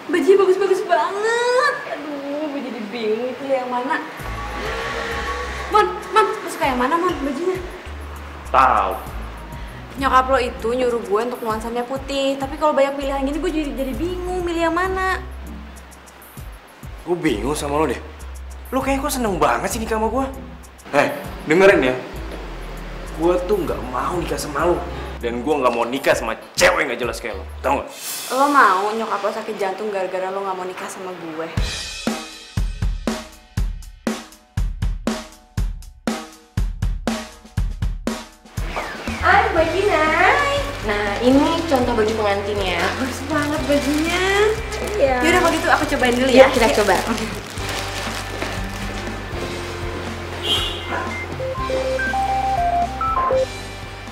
Bajunya bagus-bagus banget. Aduh, gue jadi bingung itu yang mana. Mon, lo suka yang mana, Mon, bajunya? Tahu. Nyokap lo itu nyuruh gue untuk nuansanya putih. Tapi kalau banyak pilihan gini, gue jadi bingung milih yang mana. Gue bingung sama lo deh. Lo kayaknya kok seneng banget sih nikah sama gue. Dengerin ya. Gue tuh nggak mau nikah sama lo. Dan gue nggak mau nikah sama cewek nggak jelas kayak lo. Tau nggak? Lo mau nyokap lo sakit jantung gara-gara lo nggak mau nikah sama gue? Hai Mbak Gina. Nah ini contoh baju pengantinnya. Bagus banget bajunya. Iya. Yaudah kalau gitu aku cobain dulu ya. Kita coba.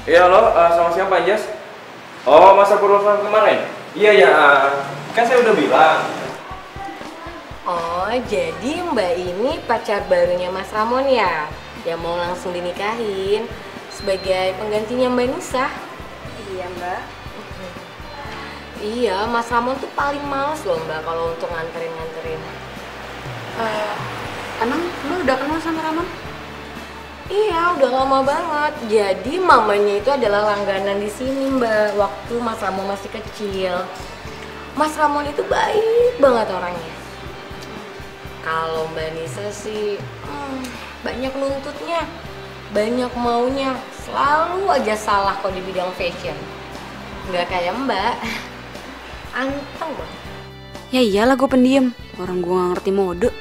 Iya halo, sama siapa Jas? Oh, masa perusahaan kemarin? Iya ya, kan saya udah bilang. Oh, jadi Mbak ini pacar barunya Mas Ramon ya? Yang mau langsung dinikahin sebagai penggantinya Mbak Nisa. Iya Mbak. Iya, Mas Ramon tuh paling males loh Mbak kalau untuk nganterin-nganterin. Emang lo udah kenal sama Ramon? Iya, udah lama banget. Jadi mamanya itu adalah langganan di sini Mbak, waktu Mas Ramon masih kecil. Mas Ramon itu baik banget orangnya. Kalau Mbak Nisa sih banyak nuntutnya, banyak maunya, selalu aja salah kok di bidang fashion. Nggak kayak Mbak, anteng banget. Ya iyalah gue pendiam, orang gue nggak ngerti mode.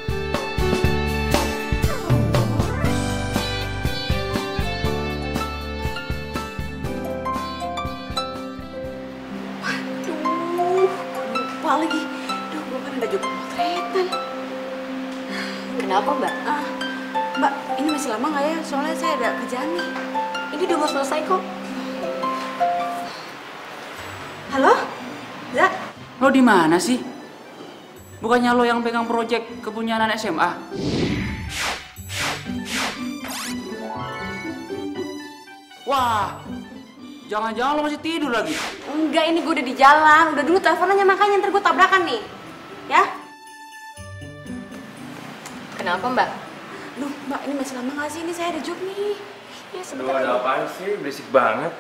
Lupa lagi, duh gue kan baju pemotretan. Kenapa Mbak? Mbak, ini masih lama nggak ya? Soalnya saya ada kerjaan nih. Ini udah mau selesai kok. Halo? Zak? Lo di mana sih? Bukannya lo yang pegang proyek kepunyaan SMA? Wah, jangan-jangan lo masih tidur lagi? Enggak, ini gue udah di jalan. Udah dulu teleponnya, makanya ntar gue tabrakan nih. Ya? Kenapa Mbak? Duh, Mbak, ini masih lama nggak sih? Ini saya ada job nih. Ya, sebentar. Ada apaan sih? Berisik banget.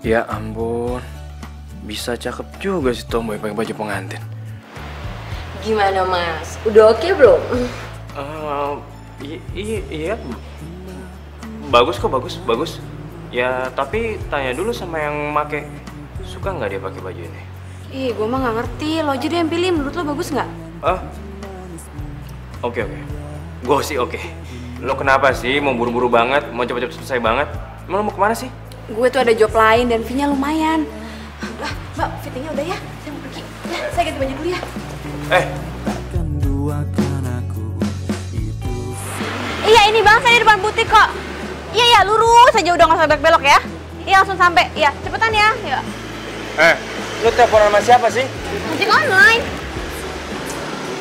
Ya ampun, bisa cakep juga sih Tomboy pakai baju pengantin. Gimana Mas? Udah oke belum? Iya, bagus kok, bagus. Ya tapi tanya dulu sama yang make, suka nggak dia pakai baju ini? Ih, gue mah nggak ngerti. Lo aja deh yang pilih. Menurut lo bagus nggak? Oke. Gue sih oke. Lo kenapa sih? Mau buru-buru banget? Mau cepet-cepet selesai banget? Emang lo mau kemana sih? Gue tuh ada job lain dan fee-nya lumayan. Udah, Mbak, fittingnya udah ya. Saya mau pergi. Ya, saya ganti baju dulu ya. Iya, ini Bang, saya di depan butik kok. Iya, lurus aja, udah nggak usah belok-belok ya. Iya, langsung sampai. Iya, cepetan ya. Iya. Lo teleponan sama siapa sih? Ojek online.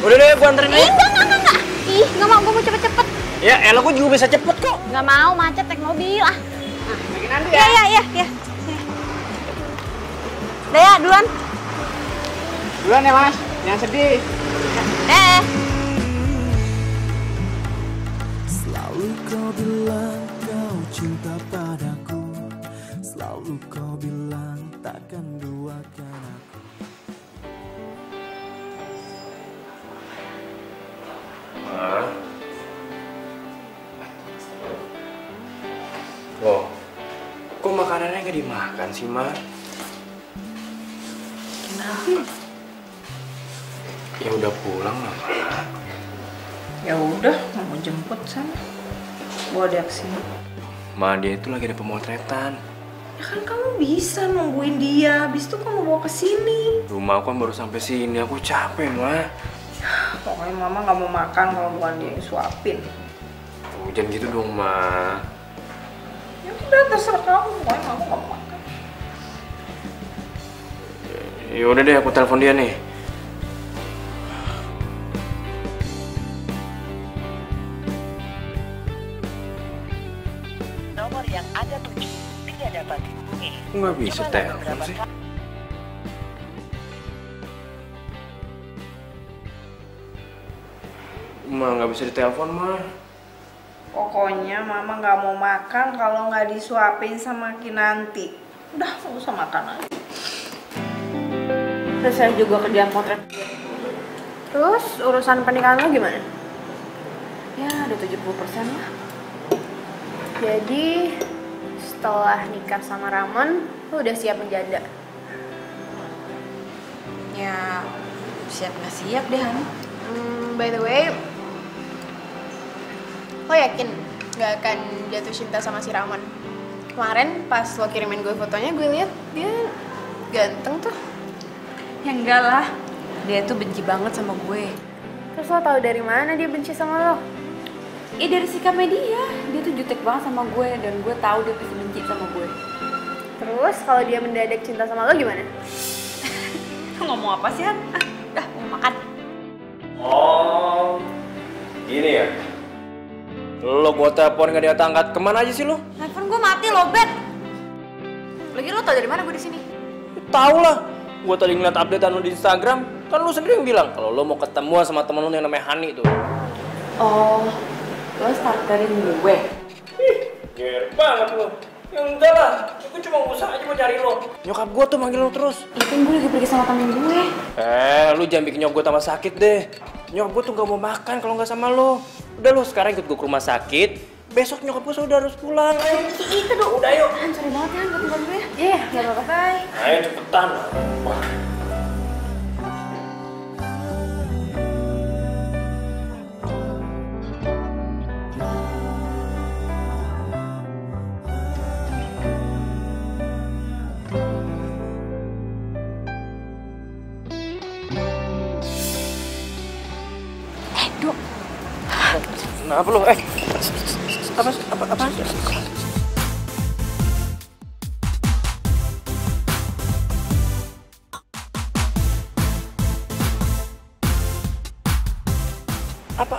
Udah deh, gue anterin aja. Enggak. Ih, nggak mau, gue mau cepet-cepet. Ya, elah gue juga bisa cepet kok. Nggak mau, macet naik mobil ah. Lagi nanti ya? Iya. Udah ya, duluan. Duluan ya Mas, jangan sedih. Selalu kau bilang kau cinta padaku, selalu kau bilang takkan duakan aku. Loh, kok makanannya nggak dimakan sih, Ma? Kenapa? Ya udah pulang lah, Ma. Ya udah, mau jemput sana. Bawa dia ke sini. Ma, dia itu lagi ada pemotretan. Ya kan kamu bisa nungguin dia, habis itu kamu bawa ke sini. Rumah aku kan baru sampai sini, aku capek, Ma. Pokoknya mama nggak mau makan kalau bukan dia yang suapin. Oh, jangan gitu dong, Ma. Ya udah, terserah kamu, pokoknya mama nggak mau makan. Ya udah deh, aku telepon dia nih. Nomor yang Anda tuju tidak dapat dihubungi. Kok nggak bisa telepon sih? Ma, nggak bisa ditelepon, Ma. Pokoknya mama nggak mau makan kalau nggak disuapin sama Kinanti. Udah, nggak usah makan lagi. Terus saya juga kerjaan potret. Terus urusan pernikahan lo gimana? Ya ada 70% lah. Jadi setelah nikah sama Ramon, lo udah siap menjanda? Ya siap nggak siap deh Han. By the way, lo yakin gak akan jatuh cinta sama si Ramon? Kemarin pas lo kirimin gue fotonya, gue lihat dia ganteng tuh. Ya enggak lah, dia tuh benci banget sama gue. Terus lo tahu dari mana dia benci sama lo? Ya dari sikapnya dia tuh jutek banget sama gue dan gue tahu dia pasti benci sama gue. Terus kalau dia mendadak cinta sama lo gimana? Ngomong apa sih Han? Udah mau makan. Oh, gini ya? Lo gua telepon nggak diangkat, kemana aja sih lo? Handphone gue mati loh, Bet. Lagi lo tau dari mana gue di sini? Tahu lah, gua tadi ngeliat updatean lo di Instagram, kan lo sendiri yang bilang kalau lo mau ketemuan sama temen lo yang namanya Hani tuh. Oh, lo starterin gue? Ih, ger banget lo. Ya enggak lah, gue cuma usaha aja mau cari lo. Nyokap gue tuh manggil lo terus. Itu gue lagi pergi sama temen gue. Lu jangan bikin nyokap gue tambah sakit deh. Nyokap gue tuh gak mau makan kalau nggak sama lo. Udah lo sekarang ikut gue ke rumah sakit. Besok nyokap gue sudah harus pulang. Ayo, Itu dong. udah yuk. Sorry banget ya, gak tunggu gue. Iya, gak apa-apa, Kai. Ayo cepetan. Wah. Kenapa lo? Apaan?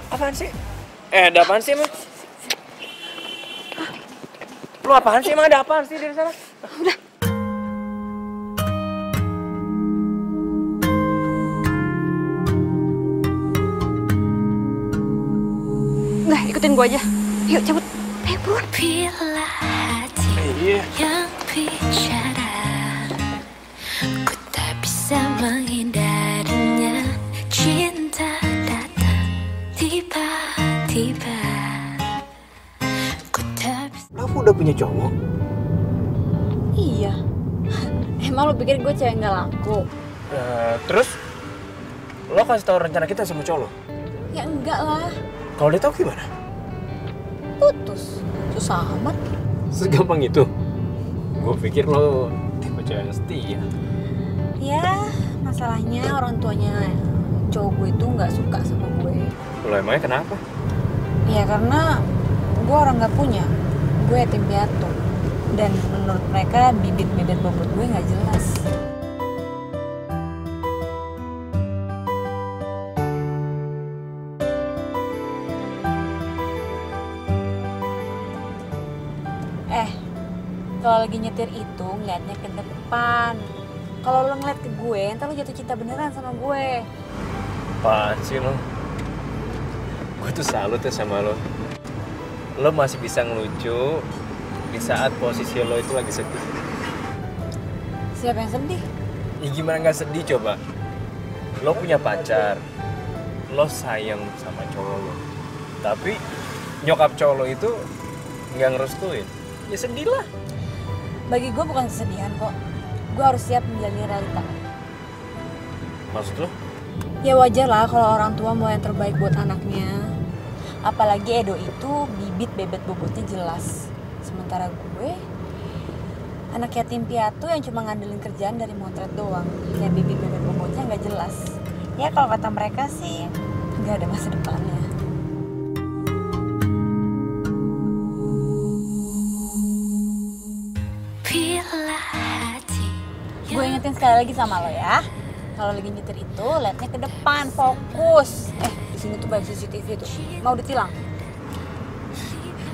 Apaan sih? Ada apaan sih emang? Lo apaan sih emang, ada apaan sih dari sana? Udah. Udah, ikutin gue aja. Yuk, cabut. Ayo, buruan. Bila hati yang bicara, ku tak bisa menghindarinya. Cinta datang tiba-tiba. Ku tak bisa. Kamu udah punya cowok? Iya. Emang lo pikir gue cewek gak laku? Terus? Lo kasih tahu rencana kita sama cowok lo? Ya enggak lah. Kalau dia tahu gimana? Putus. Susah amat. Segampang itu? Gue pikir lo tipe cewek yang setia. Ya, masalahnya orang tuanya cowok gue itu nggak suka sama gue. Lo emangnya kenapa? Ya karena gue orang nggak punya. Gue yatim piatu. Dan menurut mereka bibit-bibit bobot gue nggak jelas. Kalau lagi nyetir itu ngeliatnya ke depan. Kalau lo ngeliat ke gue, ntar lo jatuh cinta beneran sama gue. Apaan sih lo? Gue tuh salut ya sama lo. Lo masih bisa ngelucu di saat posisi lo itu lagi sedih. Siapa yang sedih? Ya gimana gak sedih coba? Lo punya pacar, lo sayang sama cowok lo. Tapi nyokap cowok lo itu gak ngerestuin. Ya sedih lah. Bagi gue bukan kesedihan kok. Gue harus siap menjalani realita. Maksud lo? Ya wajar lah kalau orang tua mau yang terbaik buat anaknya. Apalagi Edo itu bibit bebet bobotnya jelas. Sementara gue anak yatim piatu yang cuma ngandelin kerjaan dari motret doang. Yang bibit bebet bobotnya nggak jelas. Ya kalau kata mereka sih nggak ada masa depannya. Gue ingetin sekali lagi sama lo ya. Kalau lagi nyetir itu, liatnya ke depan, fokus. Di sini tuh banyak CCTV tuh. Mau ditilang?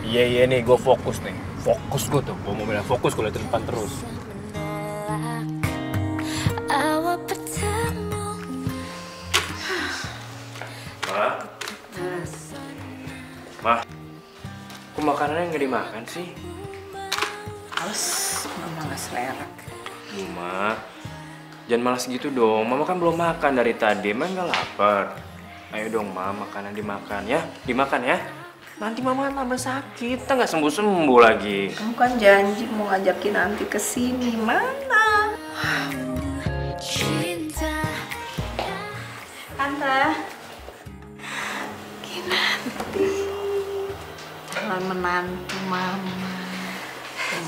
Iya nih, gue fokus nih. Fokus gue tuh, gue mau bilang fokus, gue liat ke depan terus. Ma? Kok makanannya nggak dimakan sih? Males, mama nggak selera. Ma, jangan malas gitu dong. Mama kan belum makan dari tadi, emang nggak lapar. Ayo dong, Ma, makanan dimakan ya. Dimakan ya. Nanti mama tambah sakit, kita nggak sembuh-sembuh lagi. Kamu kan janji mau ngajakin nanti ke sini, mana? Tante. Kinanti. Calon menantu mama.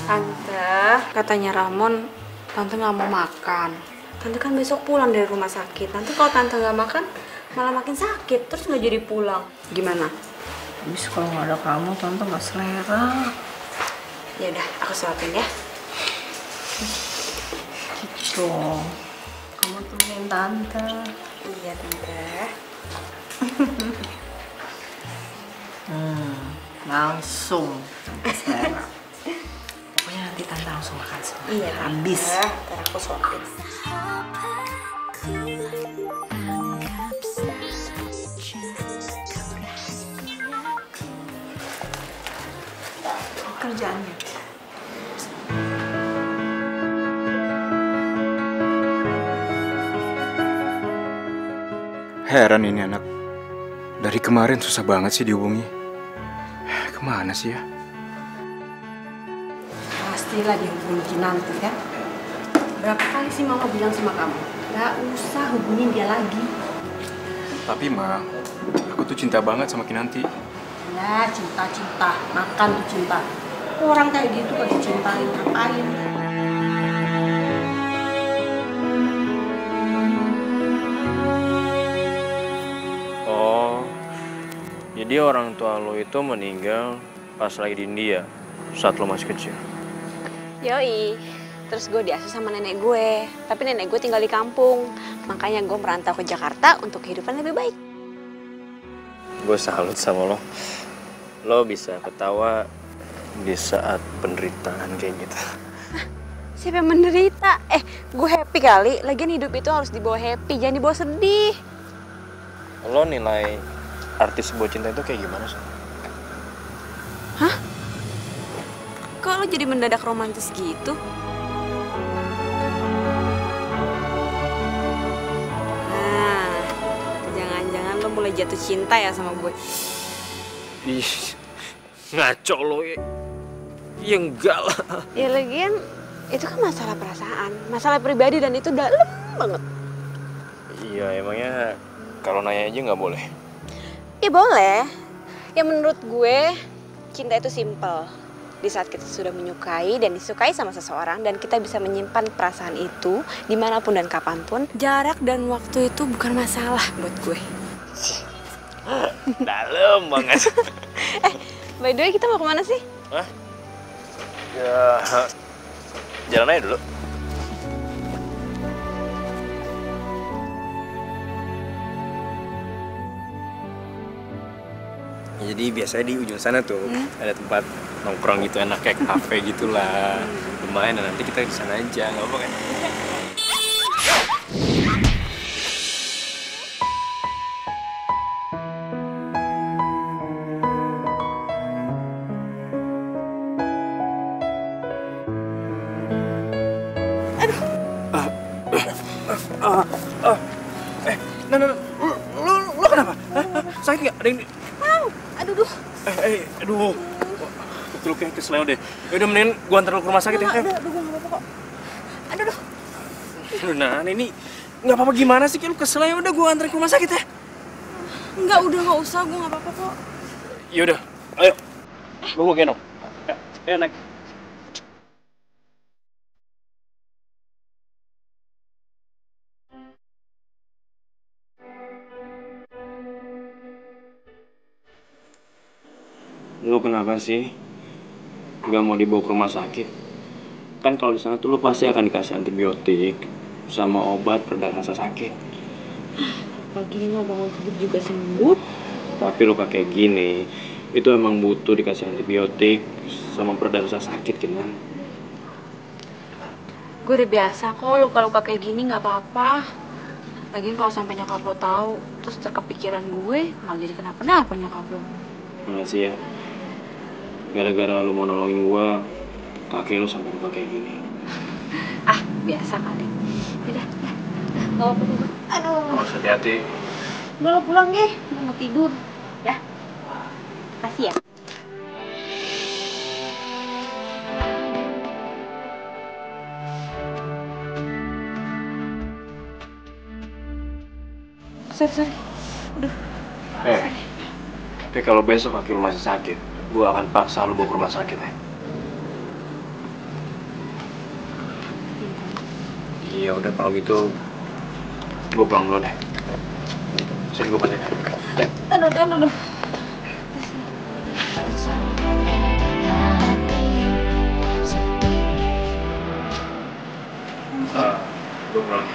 Tante, katanya Ramon, Tante nggak mau makan. Tante kan besok pulang dari rumah sakit. Nanti kalau Tante nggak makan, malah makin sakit. Terus nggak jadi pulang. Gimana? Habis kalau nggak ada kamu, Tante nggak selera. Ya udah, aku suapin ya. Gitu. Kamu temenin Tante. Iya, Tante. Langsung selera. Pokoknya nanti Tante langsung makan semua. Iya, habis. Ntar aku suapin. Kerjaannya. Heran ini anak. Dari kemarin susah banget sih dihubungi. Kemana sih ya? Pastilah dihubungi Kinanti kan. Berapa kali sih mama bilang sama kamu, gak usah hubungin dia lagi. Tapi Ma, aku tuh cinta banget sama Kinanti. Ya cinta-cinta, makan tuh cinta. Orang kayak gitu kalau dicintain ngapain? Oh, jadi orang tua lo itu meninggal pas lagi di India saat lo masih kecil. Yoi, terus gue diasuh sama nenek gue. Tapi nenek gue tinggal di kampung. Makanya gue merantau ke Jakarta untuk kehidupan lebih baik. Gue salut sama lo. Lo bisa ketawa di saat penderitaan kayak gitu. Siapa yang menderita? Gue happy kali. Lagian hidup itu harus dibawa happy, jangan dibawa sedih. Lo nilai artis sebuah cinta itu kayak gimana sih? Hah? Kok lo jadi mendadak romantis gitu? Nah, jangan-jangan lo mulai jatuh cinta ya sama gue. Ih, ngaco lo ya. Ya enggak lah. Ya lagian itu kan masalah perasaan, masalah pribadi dan itu dalam banget. Iya, emangnya kalau nanya aja nggak boleh? Ya boleh. Ya menurut gue, cinta itu simple. Di saat kita sudah menyukai dan disukai sama seseorang dan kita bisa menyimpan perasaan itu dimanapun dan kapanpun, jarak dan waktu itu bukan masalah buat gue. Dalam banget. By the way, kita mau kemana sih? Hah? Ya, jalan aja dulu. Jadi biasanya di ujung sana tuh ada tempat nongkrong gitu enak kayak kafe gitulah. Lumayan, dan nanti kita di sana aja, nggak apa-apa kan? Lo kenapa? Sakit nggak? Ada yang Aduh. Aduh. Lu kayak keseleo deh. Yaudah mendingan gua antar lu ke rumah sakit ya. Aduh, gue nggak apa-apa kok. Aduh. Nah, ini nggak apa-apa gimana sih? Kayak lu keseleo, udah gua antar ke rumah sakit ya. Enggak, udah nggak usah, gue nggak apa-apa kok. Yaudah, ayo. Gua gendong. Ayo naik. Lu kenapa sih nggak mau dibawa ke rumah sakit? Kan kalau di sana tuh lu pasti akan dikasih antibiotik sama obat pereda rasa sakit. Pagi mau bangun tidur juga sembuh. Tapi luka kayak gini, itu emang butuh dikasih antibiotik sama pereda rasa sakit kan? Gue udah biasa kok luka-luka kayak gini, nggak apa-apa. Lagian kalau sampai nyokap lo tahu, terus terkepikiran gue, malah jadi kenapa-napa nyokap lo. Makasih ya. Gara-gara lu mau nolongin gua, kaki lu sampai luka kayak gini. Ah, biasa kali. Udah, nggak apa-apa gue. Aduh. Harus hati-hati. Udah pulang deh, udah mau tidur. Ya. Kasih ya. Sorry. Aduh. Tapi kalau besok kaki lu masih sakit, gua akan paksa lu bawa ke rumah sakit ya. Iya udah kalau gitu, gua pulang dulu deh. Sini gua balik. Aduh. Gua pulang.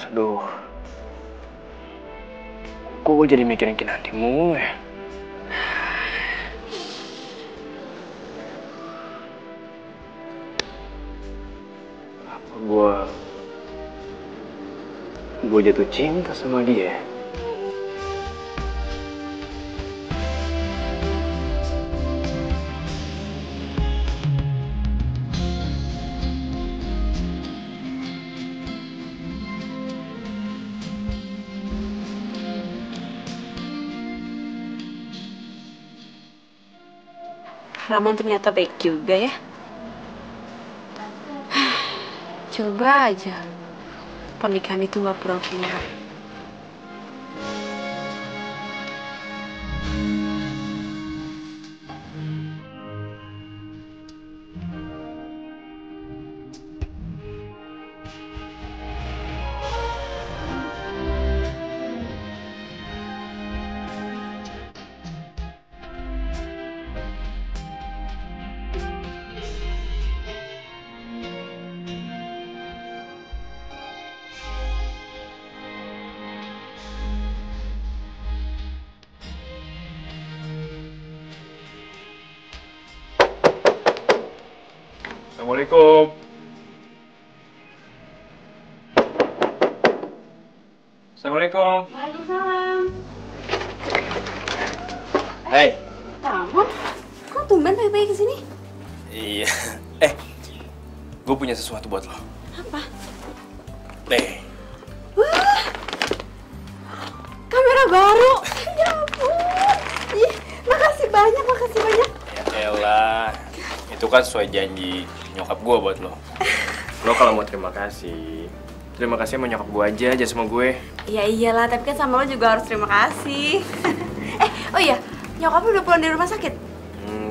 Aduh, kok gue jadi mikirin Kinanti mulu ya? Apa gue jatuh cinta sama dia? Ramon ternyata baik juga ya. Coba aja pernikahan itu gak pura-pura. Assalamualaikum. Assalamualaikum. Waalaikumsalam. Hai. Ramon, kok tumben pagi-pagi kesini? Iya. Gue punya sesuatu buat lo. Apa? Nih. Wah, kamera baru. Ya ampun. Ih, makasih banyak. Ya elah. Itu kan sesuai janji nyokap gue buat lo. Lo kalau mau terima kasih sama nyokap gue aja sama gue. Ya iyalah, tapi kan sama lo juga harus terima kasih. Oh iya, nyokap lo udah pulang dari rumah sakit?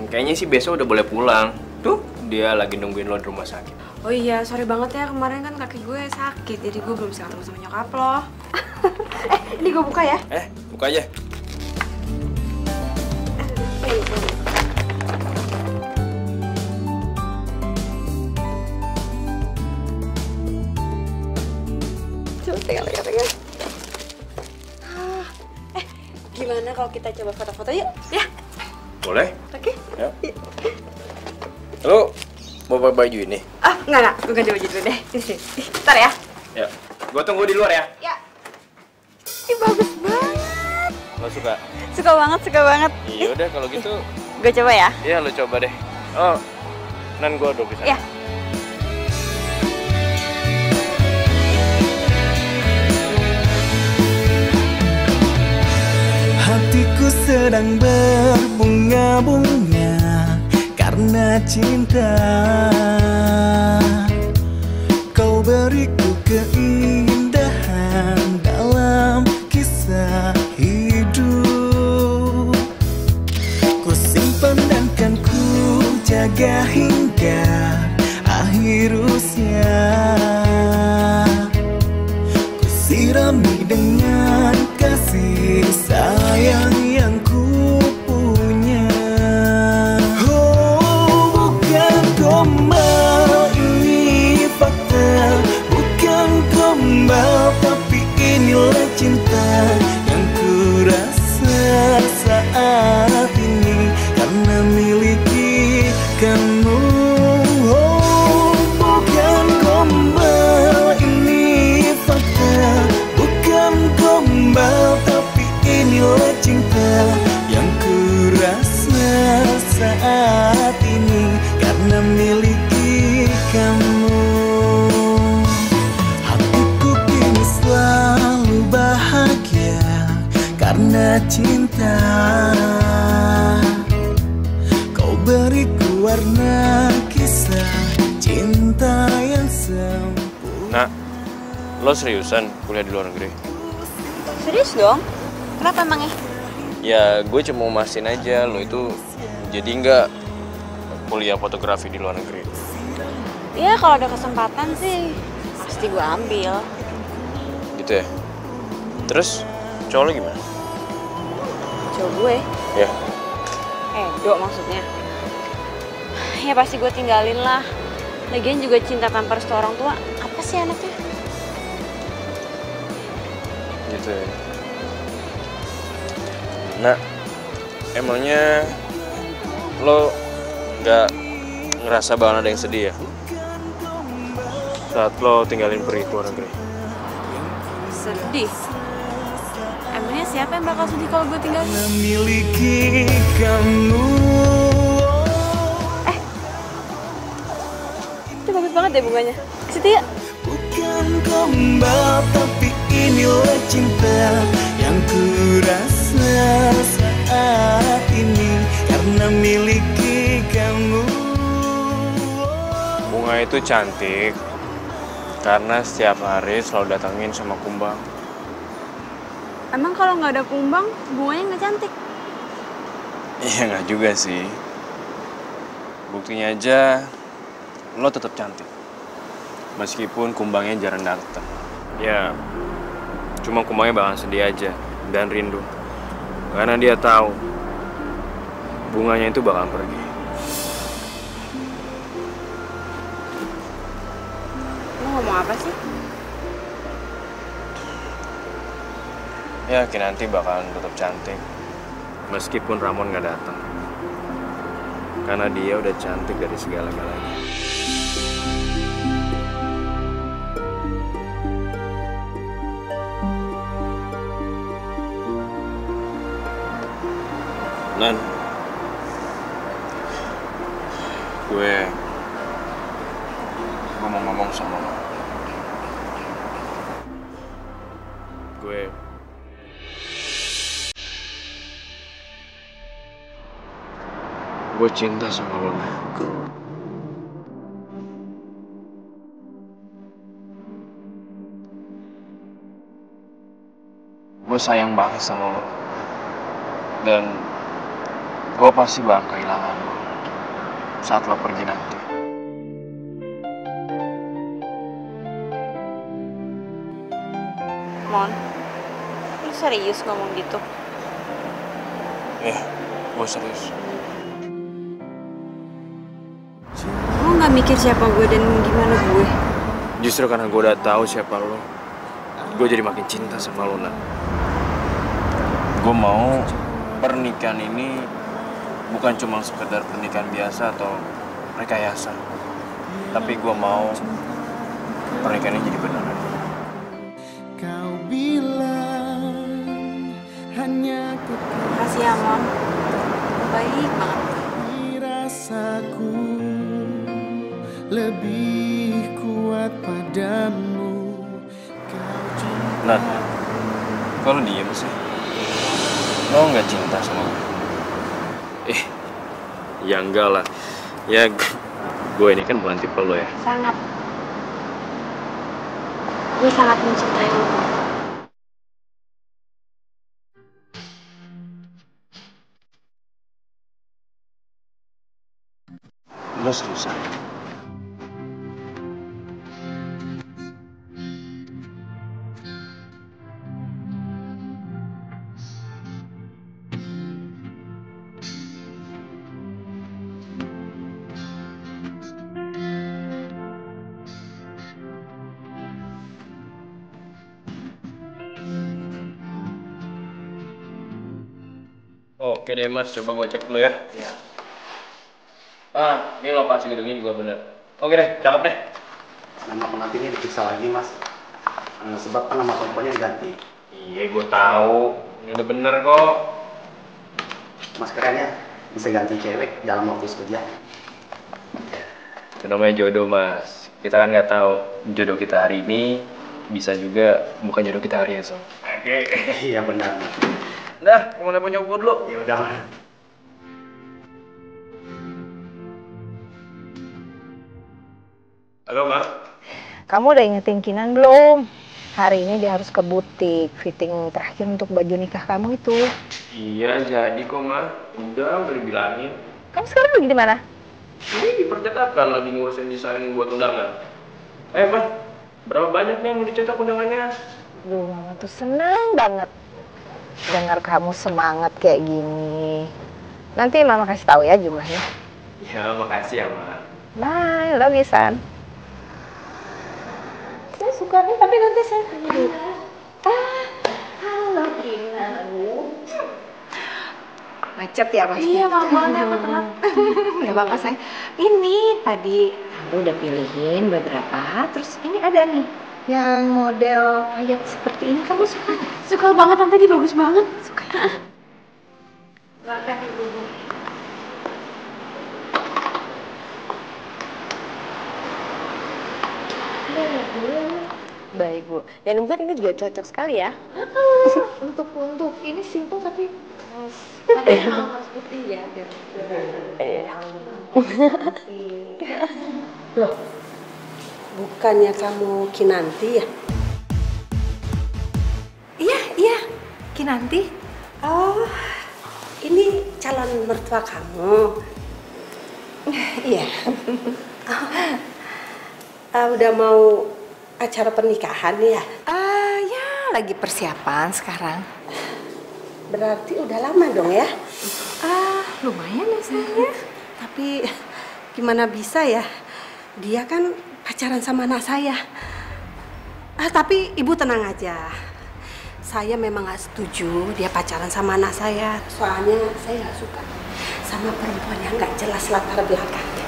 Kayaknya sih besok udah boleh pulang. Tuh, dia lagi nungguin lo di rumah sakit. Oh iya, sorry banget ya, kemarin kan kaki gue sakit, jadi gue belum bisa ketemu sama nyokap lo. Ini gue buka ya? Buka aja. Coba pegang. Gimana kalau kita coba foto-foto yuk? Ya? Boleh? Oke. Ya. Lo mau pakai baju ini? Enggak. Gue ganti baju dulu deh. Di sini. Ntar ya. Ya. Gue tunggu di luar ya. Ya. Ih, bagus banget. Lo suka? Suka banget. Iya udah kalau gitu. Gue coba ya. Iya, lo coba deh. Oh, nan gue duduk di sana. Ya. Hatiku sedang berbunga-bunga karena cinta. Kau beriku keindahan dalam kisah hidup. Ku simpan dan kan ku jaga hingga akhir usia. Ku sirami dengan kasih sayang yang ku punya. Oh, bukan gombal, ini fakta. Bukan gombal, tapi inilah cinta yang ku rasa saat ini karena miliki kamu. Oh, bukan gombal. cinta. Kau beriku warna kisah cinta yang sempurna. Nah, lo seriusan kuliah di luar negeri? Serius dong? Kenapa emangnya? Ya, gue cuma mau mastiin aja lo itu jadi nggak kuliah fotografi di luar negeri. Iya, kalau ada kesempatan sih pasti gue ambil. Gitu ya? Terus, cowok lo gimana? Cowok gue? Ya. Edo maksudnya. Ya pasti gue tinggalin lah. Lagian juga cinta tanpa restu orang tua. Apa sih anaknya? Gitu ya. Nah, emangnya lo nggak ngerasa bakal ada yang sedih ya saat lo tinggalin pergi ke luar negeri? Sedih? Emangnya siapa yang bakal sedih kalau gue tinggalin? Memiliki kamu. Itu bagus banget deh bunganya. Ke situ ya. Bukan gombal tapi inilah cinta yang ku rasa saat ini karena miliki kamu. Bunga itu cantik karena setiap hari selalu datangin sama kumbang. Emang kalau nggak ada kumbang, bunganya nggak cantik? Iya nggak juga sih. Buktinya aja lo tetap cantik. Meskipun kumbangnya jarang datang. Ya, cuma kumbangnya bakal sedih aja dan rindu. Karena dia tahu bunganya itu bakal pergi. Lo ngomong apa sih? Ya, Kinanti bakalan tetap cantik. Meskipun Ramon nggak datang. Karena dia udah cantik dari segala-galanya. Nan, gue mau ngomong sama lo. Gue cinta sama lo. Gue sayang banget sama lo. Dan gue pasti bakal kehilangan lo saat lo pergi nanti. Mon, lu serius ngomong gitu? Ya, gue serius. Lu nggak mikir siapa gue dan gimana gue? Justru karena gue udah tahu siapa lo, gue jadi makin cinta sama lo, Nan. Gue mau pernikahan ini bukan cuma sekedar pernikahan biasa atau rekayasa, tapi gue mau pernikahan ini jadi beneran. Kau bilang hanya Makasih ya, Mon. Baik banget. rasaku lebih kuat padamu. Nah, kok lo diem sih? Lo nggak cinta sama gue? Ya enggak lah. Ya, gue ini kan bukan tipe lo ya. Sangat. Gue sangat mencintai lo. Lo seriusan? Oke deh mas, coba gue cek dulu ya. Iya. Ini lokasi gedung ini juga bener. Oke deh, cakep deh. Nama pengantinnya diperiksa lagi mas, sebab kan nama perempuannya diganti. Iya, gue tahu. Ini udah bener kok. Mas kerennya bisa ganti cewek dalam waktu sekejap. Itu namanya jodoh mas. Kita kan nggak tahu jodoh kita hari ini bisa juga bukan jodoh kita hari esok. Oke. Iya benar mas. Dah, mau nelfon nyokap dulu. Ya udah. Halo, Mak. Kamu udah ingetin Kinan belum? Hari ini dia harus ke butik fitting terakhir untuk baju nikah kamu itu. Iya, jadi kok, Mak. Udah dibilangin. Kamu sekarang lagi di mana? Ini di percetakan lagi ngurusin desain buat undangan. Mas, berapa banyak nih yang mau dicetak undangannya? Duh, Mama tuh seneng banget dengar kamu semangat kayak gini. Nanti Mama kasih tahu ya jumlahnya. Ya, makasih ya, Mak. Bye, love you, San. Saya suka nih, tapi nanti saya tanya dulu. Halo, Kinan. Macet ya pasti? Iya, Mama, aku telat. Gak apa-apa, sayang. Ini tadi aku udah pilihin beberapa, terus ini ada nih yang model kayak seperti ini. Kamu suka? Suka banget, Tante, dia bagus banget. Suka. Silakan, Ibu. Baik, Bu. Dan mungkin ini juga cocok sekali ya. Untuk ini simple tapi Harus putih ya. Loh, bukannya kamu Kinanti ya? Iya, Kinanti. Oh, ini calon mertua kamu. Iya. Udah mau acara pernikahan ya? Ya lagi persiapan sekarang. Berarti udah lama dong ya? Lumayan ya sayang. Tapi gimana bisa ya? Dia kan pacaran sama anak saya. Tapi ibu tenang aja. Saya memang gak setuju dia pacaran sama anak saya. Soalnya saya gak suka sama perempuan yang gak jelas latar belakangnya.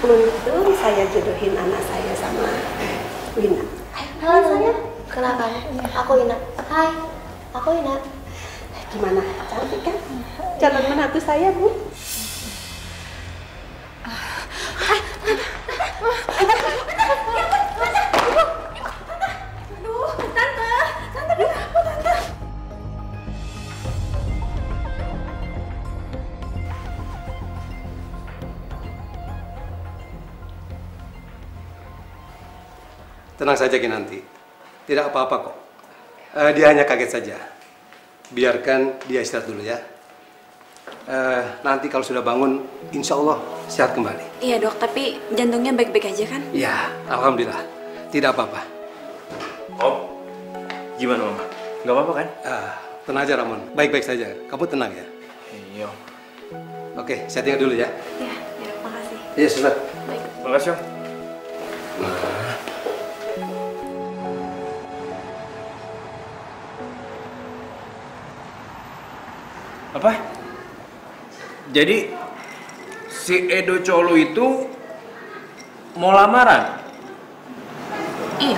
Untung saya jodohin anak saya sama Wina. Halo sayang, kenapa? Aku Ina. Hai, aku Ina. Gimana? Cantik kan? Calon menantu saya, Bu. Tenang saja Kinanti, tidak apa-apa kok. Dia hanya kaget saja. Biarkan dia istirahat dulu ya. Nanti kalau sudah bangun, insya Allah sehat kembali. Iya dok, tapi jantungnya baik-baik aja kan? Ya, alhamdulillah, tidak apa-apa. Om, gimana Mama? Nggak apa-apa kan? Tenang aja Ramon, baik-baik saja. Kamu tenang ya. Iya. Oke, saya tinggal dulu ya. Iya, makasih. Iya, sudah. Baik. Makasih Om. Apa? Jadi si Edo Colo itu mau lamaran? Iya.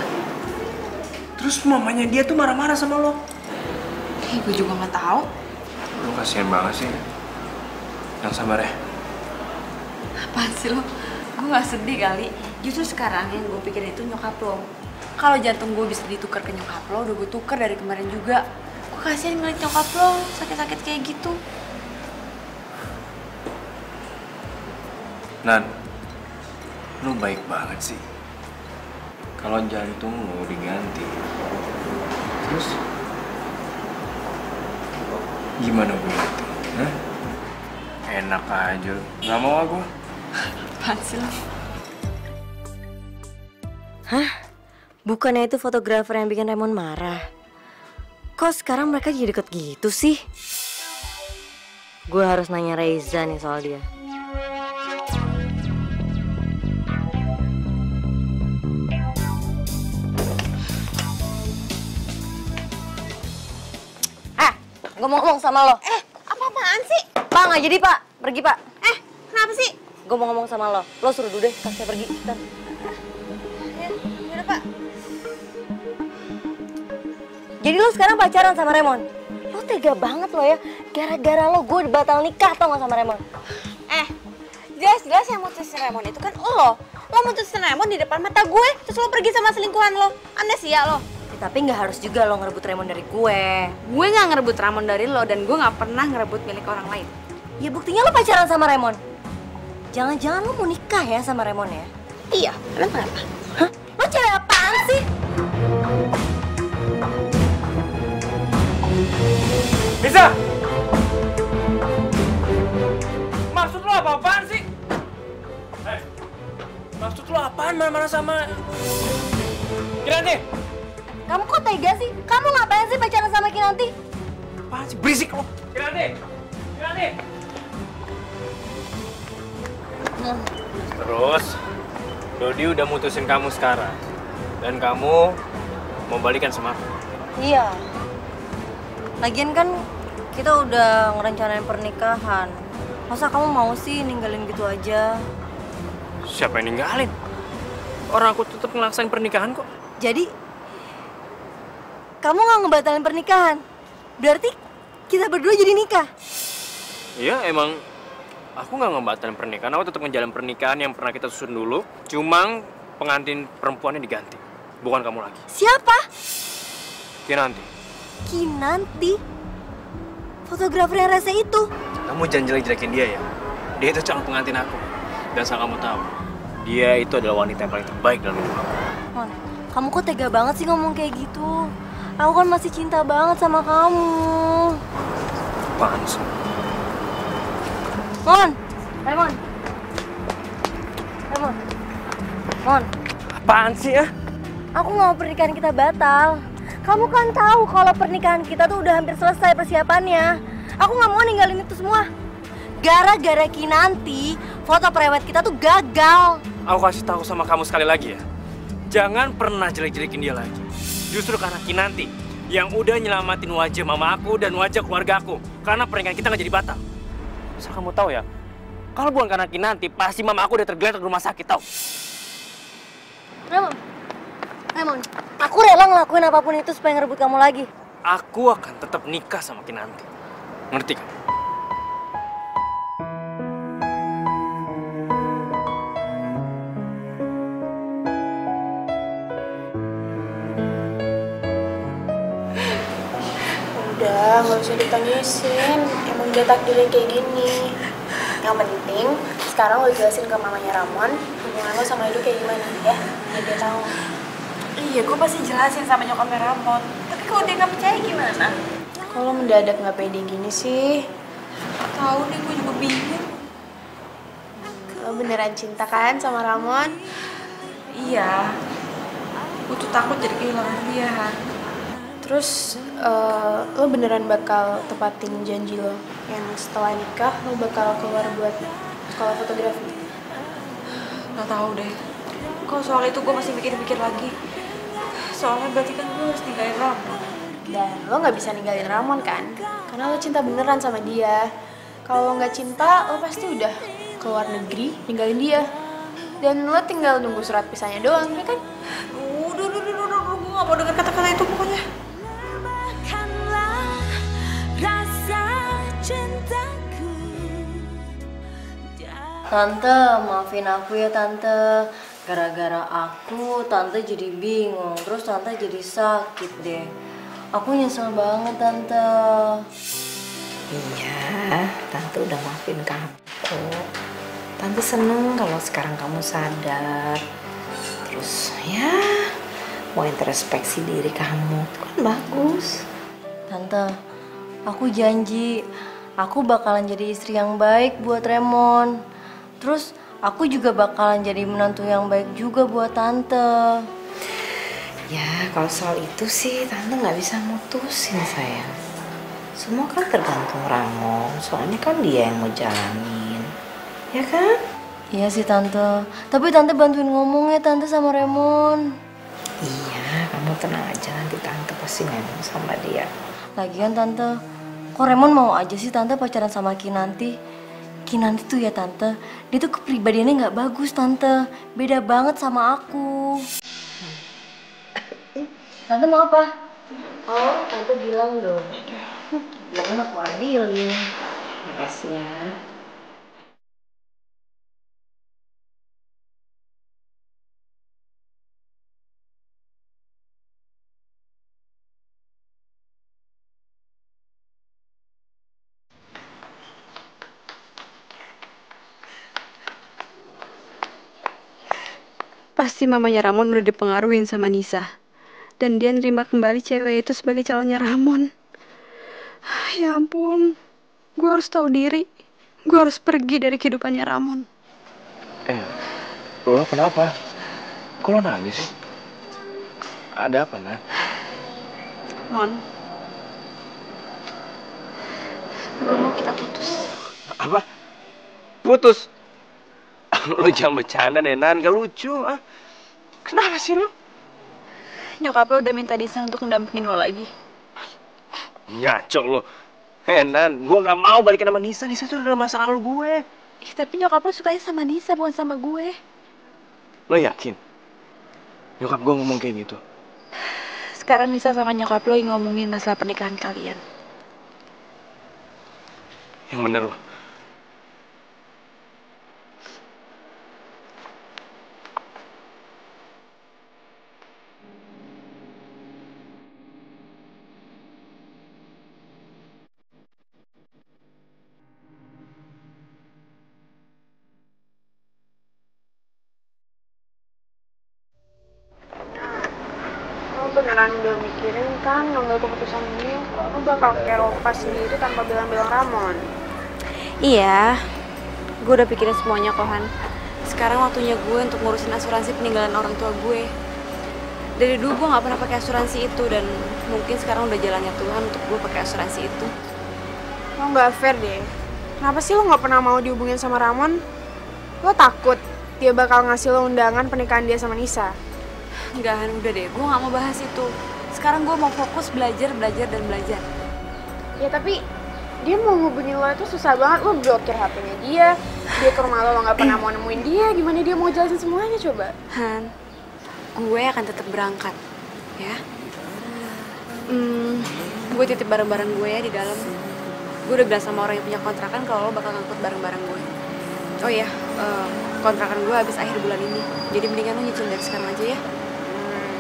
Terus mamanya dia tuh marah-marah sama lo? Gue juga nggak tahu. Lo kasihan banget sih. Yang sabar ya. Apaan sih lo? Gue nggak sedih kali. Justru sekarang yang gue pikirin itu nyokap lo. Kalau jantung gue bisa ditukar ke nyokap lo, udah gue tukar dari kemarin juga. Gue kasihan ngeliat nyokap lo sakit-sakit kayak gitu. Nan, lo baik banget sih. Kalau jantung lo diganti, terus gimana gue itu? Hah? Enak aja lo, nggak mau aku. Apaan sih lo? Hah? Bukannya itu fotografer yang bikin Raymond marah? Kok sekarang mereka jadi deket gitu sih? Gue harus nanya Reza nih soal dia. Gue mau ngomong sama lo. Apa-apaan sih? Pak, nggak jadi pak. Pergi pak. Kenapa sih? Gue mau ngomong sama lo. Lo suruh dulu deh, kasih saya pergi. Bentar. Yaudah pak. Jadi lo sekarang pacaran sama Raymond? Lo tega banget lo ya. Gara-gara lo gue batal nikah tau gak sama Raymond? Jelas-jelas yang mutusin Raymond itu kan lo. Lo mutusin Raymond di depan mata gue, terus lo pergi sama selingkuhan lo. Amnesia lo. Tapi nggak harus juga lo ngerebut Raymond dari gue. Gue nggak ngerebut Raymond dari lo dan gue nggak pernah ngerebut milik orang lain. Ya buktinya lo pacaran sama Raymond. Jangan-jangan lo mau nikah ya sama Raymond ya? Iya, kenapa? Hah? Lo cewek apaan sih? Bisa! Maksud lo apa-apaan sih? Maksud lo apaan marah-marah sama... Kinanti? Kamu kok tega sih? Kamu ngapain sih pacaran sama Kinanti? Apaan sih? Berisik lo! Kinanti! Kinanti! Terus, Dodi udah mutusin kamu sekarang. Dan kamu mau balikan sama aku? Iya. Lagian kan kita udah ngerencanain pernikahan. Masa kamu mau sih ninggalin gitu aja? Siapa yang ninggalin? Orang aku tetap ngelaksain pernikahan kok. Jadi, kamu nggak ngebatalin pernikahan? Berarti kita berdua jadi nikah? Iya, emang aku nggak ngebatalin pernikahan. Aku tetap ngejalan pernikahan yang pernah kita susun dulu. Cuma pengantin perempuannya diganti. Bukan kamu lagi. Siapa? Kinanti. Kinanti? Fotografer yang rese itu? Kamu jangan jelek-jelekin dia ya. Dia itu calon pengantin aku. Dan asal kamu tahu, dia itu adalah wanita yang paling terbaik dalam hidup aku. Mon, kamu kok tega banget sih ngomong kayak gitu? Aku kan masih cinta banget sama kamu. Apaan sih? Mon, Raymond. Raymond. Mon. Apaan sih ya? Aku nggak mau pernikahan kita batal. Kamu kan tahu kalau pernikahan kita tuh udah hampir selesai persiapannya. Aku nggak mau ninggalin itu semua. Gara-gara Kinanti, foto prewed kita tuh gagal. Aku kasih tahu sama kamu sekali lagi ya. Jangan pernah jelek-jelekin dia lagi. Justru karena Kinanti yang udah nyelamatin wajah mama aku dan wajah keluarga aku. Karena pernikahan kita nggak jadi batal. Asal kamu tahu ya, kalau bukan karena Kinanti, pasti mama aku udah tergeletak di rumah sakit, tau? Raymond, aku rela ngelakuin apapun itu supaya ngerebut kamu lagi. Aku akan tetap nikah sama Kinanti. Ngerti kan? Udah, nggak usah ditangisin. Emang udah takdirnya kayak gini. Yang penting, sekarang lo jelasin ke mamanya Ramon hubungan lo sama Edo kayak gimana, ya? Biar dia tahu. Iya, gue pasti jelasin sama nyokapnya Ramon. Tapi kalau dia nggak percaya gimana? Kalau mendadak nggak pede gini sih? Tahu deh, gue juga bingung. Lo beneran cinta kan sama Ramon? Iya. Gue tuh takut jadi kehilangan dia. Terus lo beneran bakal tepatin janji lo yang setelah nikah lo bakal keluar buat sekolah fotografi? Gak tahu deh. Kalau soal itu gue masih mikir-mikir lagi. Soalnya berarti kan gue harus ninggalin Ramon. Dan lo nggak bisa ninggalin Ramon kan? Karena lo cinta beneran sama dia. Kalau lo nggak cinta, lo pasti udah keluar negeri ninggalin dia. Dan lo tinggal nunggu surat pisahnya doang, ya kan? Udah, gue gak mau denger kata-kata itu pokoknya. Tante, maafin aku ya Tante. Gara-gara aku, Tante jadi bingung. Terus Tante jadi sakit deh. Aku nyesel banget Tante. Iya, Tante udah maafin kamu. Tante seneng kalau sekarang kamu sadar. Terus ya, mau introspeksi diri kamu. Itu kan bagus. Tante, aku janji. Aku bakalan jadi istri yang baik buat Raymond. Terus aku juga bakalan jadi menantu yang baik juga buat Tante. Ya, kalau soal itu sih Tante nggak bisa mutusin sayang. Semua kan tergantung Ramon. Soalnya kan dia yang mau jalanin. Ya kan? Iya sih Tante. Tapi Tante bantuin ngomongnya Tante sama Raymond. Iya, kamu tenang aja, nanti Tante pasti ngomong sama dia. Lagian Tante, kok Raymond mau aja sih Tante pacaran sama Kinanti? Kinanti tuh ya Tante, dia tuh kepribadiannya nggak bagus Tante. Beda banget sama aku. Tante mau apa? Oh, Tante bilang dong. Bilang aku adil ya. Makasih ya. Pasti mamanya Ramon udah dipengaruhin sama Nisa. Dan dia nerima kembali cewek itu sebagai calonnya Ramon. Ya ampun, gue harus tahu diri. Gue harus pergi dari kehidupannya Ramon. Lo kenapa? Kok lo nangis sih? Ada apa, Nan? Mon, gue mau kita putus. Apa? Putus? Lo jangan bercanda deh, Nan. Gak lucu, ah. Kenapa sih lo? Nyokap lo udah minta Nisa untuk ngedampingin lo lagi. Ngaco lo. Nan, gue gak mau balikin sama Nisa. Nisa tuh udah masa lalu gue. Tapi nyokap lo sukanya sama Nisa, bukan sama gue. Lo yakin? Nyokap gue ngomong kayak gitu? Sekarang Nisa sama nyokap lo yang ngomongin masalah pernikahan kalian. Yang bener lo. Lo beneran udah mikirin kan ngambil keputusan ini? Lo bakal kayak lepas sendiri tanpa bilang-bilang Ramon. Iya, gue udah pikirin semuanya Kohan. Sekarang waktunya gue untuk ngurusin asuransi peninggalan orang tua gue. Dari dulu gue gak pernah pakai asuransi itu dan mungkin sekarang udah jalannya Tuhan untuk gue pakai asuransi itu. Lo gak fair deh. Kenapa sih lo gak pernah mau dihubungin sama Ramon? Lo takut dia bakal ngasih lo undangan pernikahan dia sama Nisa? Enggak, Han, udah deh, gue gak mau bahas itu. Sekarang gue mau fokus belajar. Ya tapi dia mau hubungin lo itu susah banget. Lo blokir HP-nya dia. Dia ke rumah lo gak pernah mau nemuin dia. Gimana dia mau jelasin semuanya coba? Han, gue akan tetap berangkat, ya. Gue titip barang-barang gue ya di dalam. Gue udah bilang sama orang yang punya kontrakan kalau lo bakal ngangkut barang-barang gue. Oh iya, kontrakan gue habis akhir bulan ini. Jadi mendingan lo nyicil dari sekarang aja ya.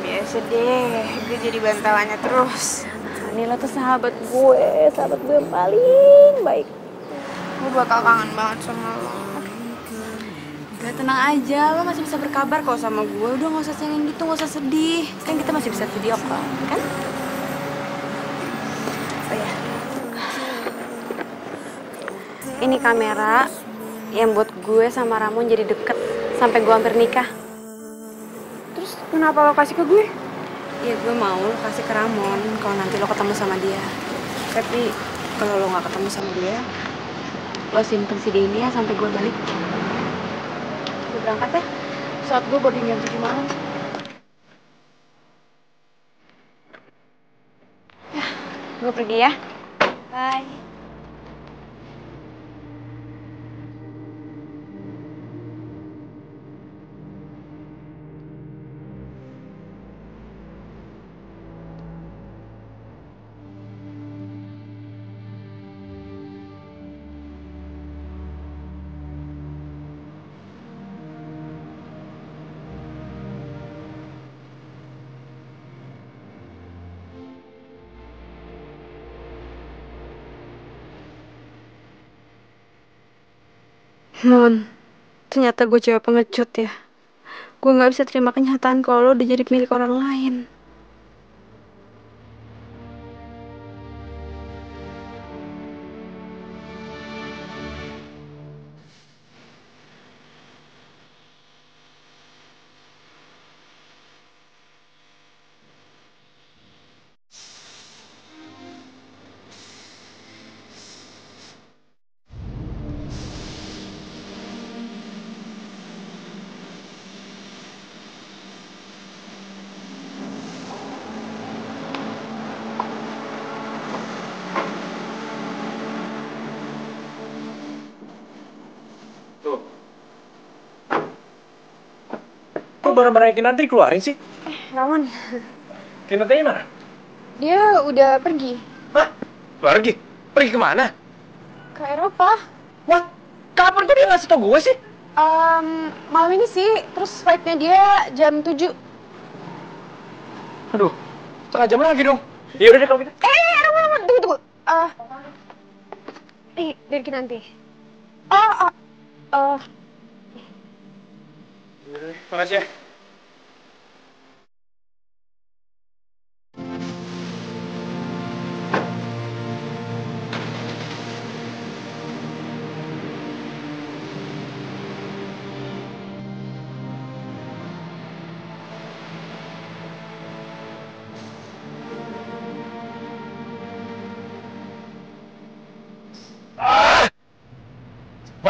Biasa deh, gue jadi bantalannya terus. Ini lo tuh sahabat gue yang paling baik. Gue bakal kangen banget sama lo. Gak, tenang aja, lo masih bisa berkabar kok sama gue. Udah gak usah cengeng gitu, gak usah sedih. Kan kita masih bisa video call, kan? Oh ya, ini kamera yang buat gue sama Ramon jadi deket sampai gue hampir nikah. Terus kenapa lo kasih ke gue? Ya gue mau lo kasih ke Ramon kalau nanti lo ketemu sama dia. Tapi kalau lo gak ketemu sama dia, lo simpen CD ini ya sampai gue balik. Gue berangkat ya, saat gue boarding jam 7 malam. Ya, gue pergi ya. Bye. Mon, ternyata gue cewek pengecut ya. Gue gak bisa terima kenyataan kalau lo udah jadi milik orang lain. Barang-barang Kinanti keluarin sih? Ramon. Kinanti mana? Dia udah pergi. Hah? Pergi? Pergi kemana? Ke Eropa. What? Kapan tuh dia ngasih tau gue sih? Malam ini sih. Terus flightnya dia jam 7. Aduh, setengah jam lagi dong. Ya udah deh kalau gitu. Ramon, tunggu. Dari Kinanti. Makasih ya.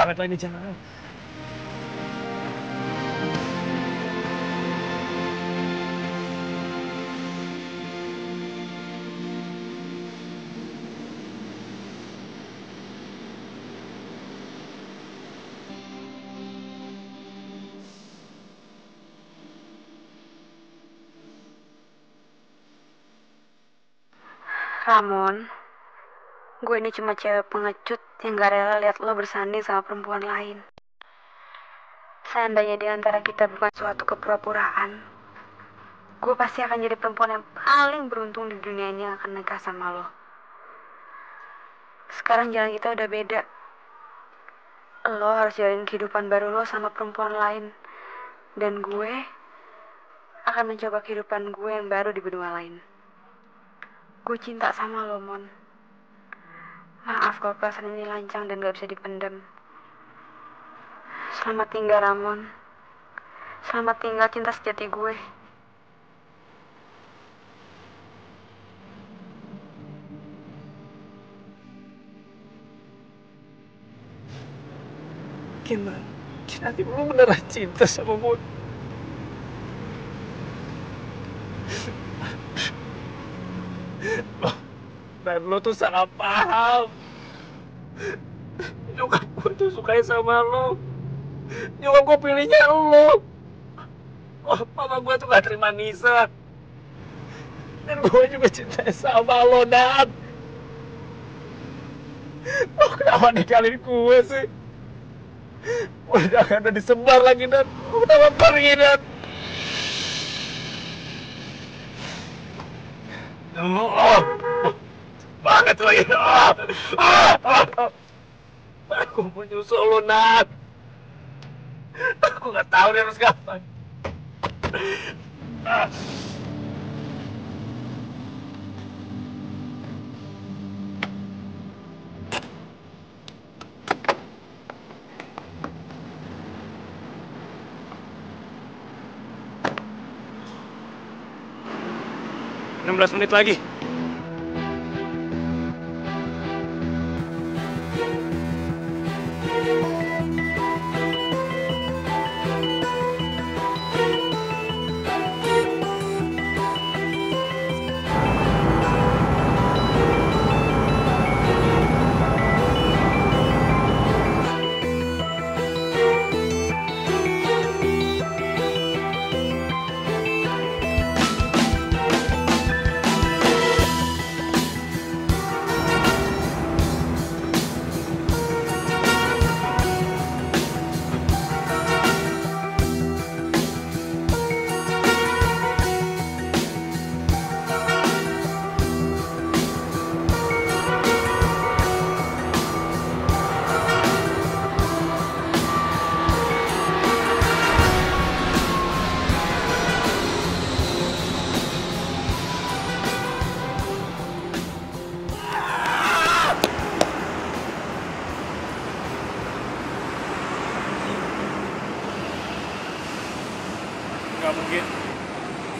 banget lah ini jalan. Ramon, gue ini cuma cewek pengecut yang gak rela lihat lo bersanding sama perempuan lain. Seandainya di antara kita bukan suatu kepura-puraan, gue pasti akan jadi perempuan yang paling beruntung di dunia ini yang akan nikah sama lo. Sekarang jalan kita udah beda. Lo harus jalin kehidupan baru lo sama perempuan lain. Dan gue akan mencoba kehidupan gue yang baru di benua lain. Gue cinta sama lo, Mon. Maaf kalau perasaan ini lancang dan gak bisa dipendam. Selamat tinggal, Ramon. Selamat tinggal cinta sejati gue. Gimana? Nanti lu beneran cinta sama gue? Dan lo tuh salah paham. Nyokap gue tuh sukanya sama lo. Nyokap gue pilihnya lo. Oh, mama gue tuh gak terima Nisa. Dan gue juga cinta sama lo, Nat. Lo kenapa ninggalin gue sih? Udah disebar lagi, Nat. Lo kenapa pergi, Nat? Banget lagi. Aku mau nyusul lo, Nat. Aku nggak tahu dia harus ngapain. Enam 16 menit lagi.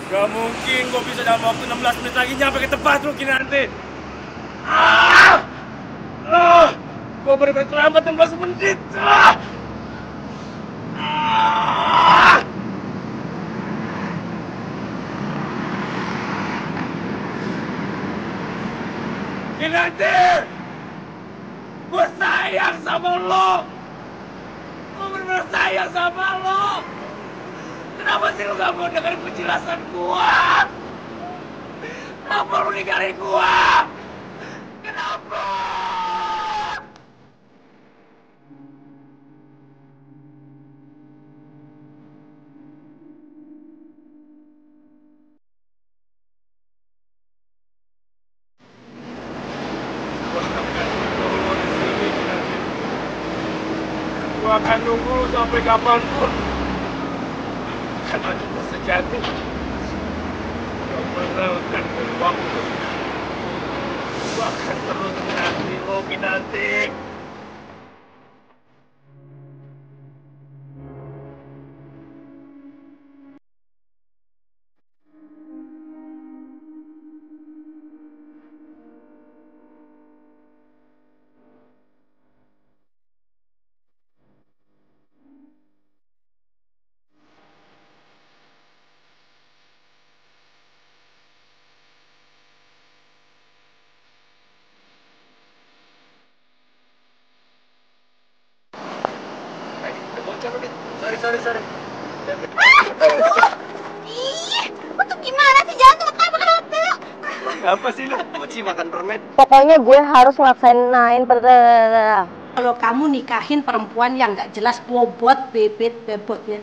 Gak mungkin gue bisa dalam waktu 16 menit lagi nyampe ke tempat lu nanti. Gue bener-bener terlambat 16 menit. Kinanti, gue sayang sama lo. Gue bener-bener sayang sama lo. Kenapa sih lu gak mau dengerin penjelasan gua? Kenapa lu ninggalin gua? Kenapa? Gua akan nunggu lu sampai kapanpun. Karena kita sejati gak pernah akan waktu. Gua akan terus menanti lo, Kinanti. sorry. Ih, lu tuh gimana sih? Jangan tuh makan roti. Apa sih lu? Mochi makan permen. Pokoknya gue harus ngelaksanain Kalau kamu nikahin perempuan yang nggak jelas bobot, bebot ya.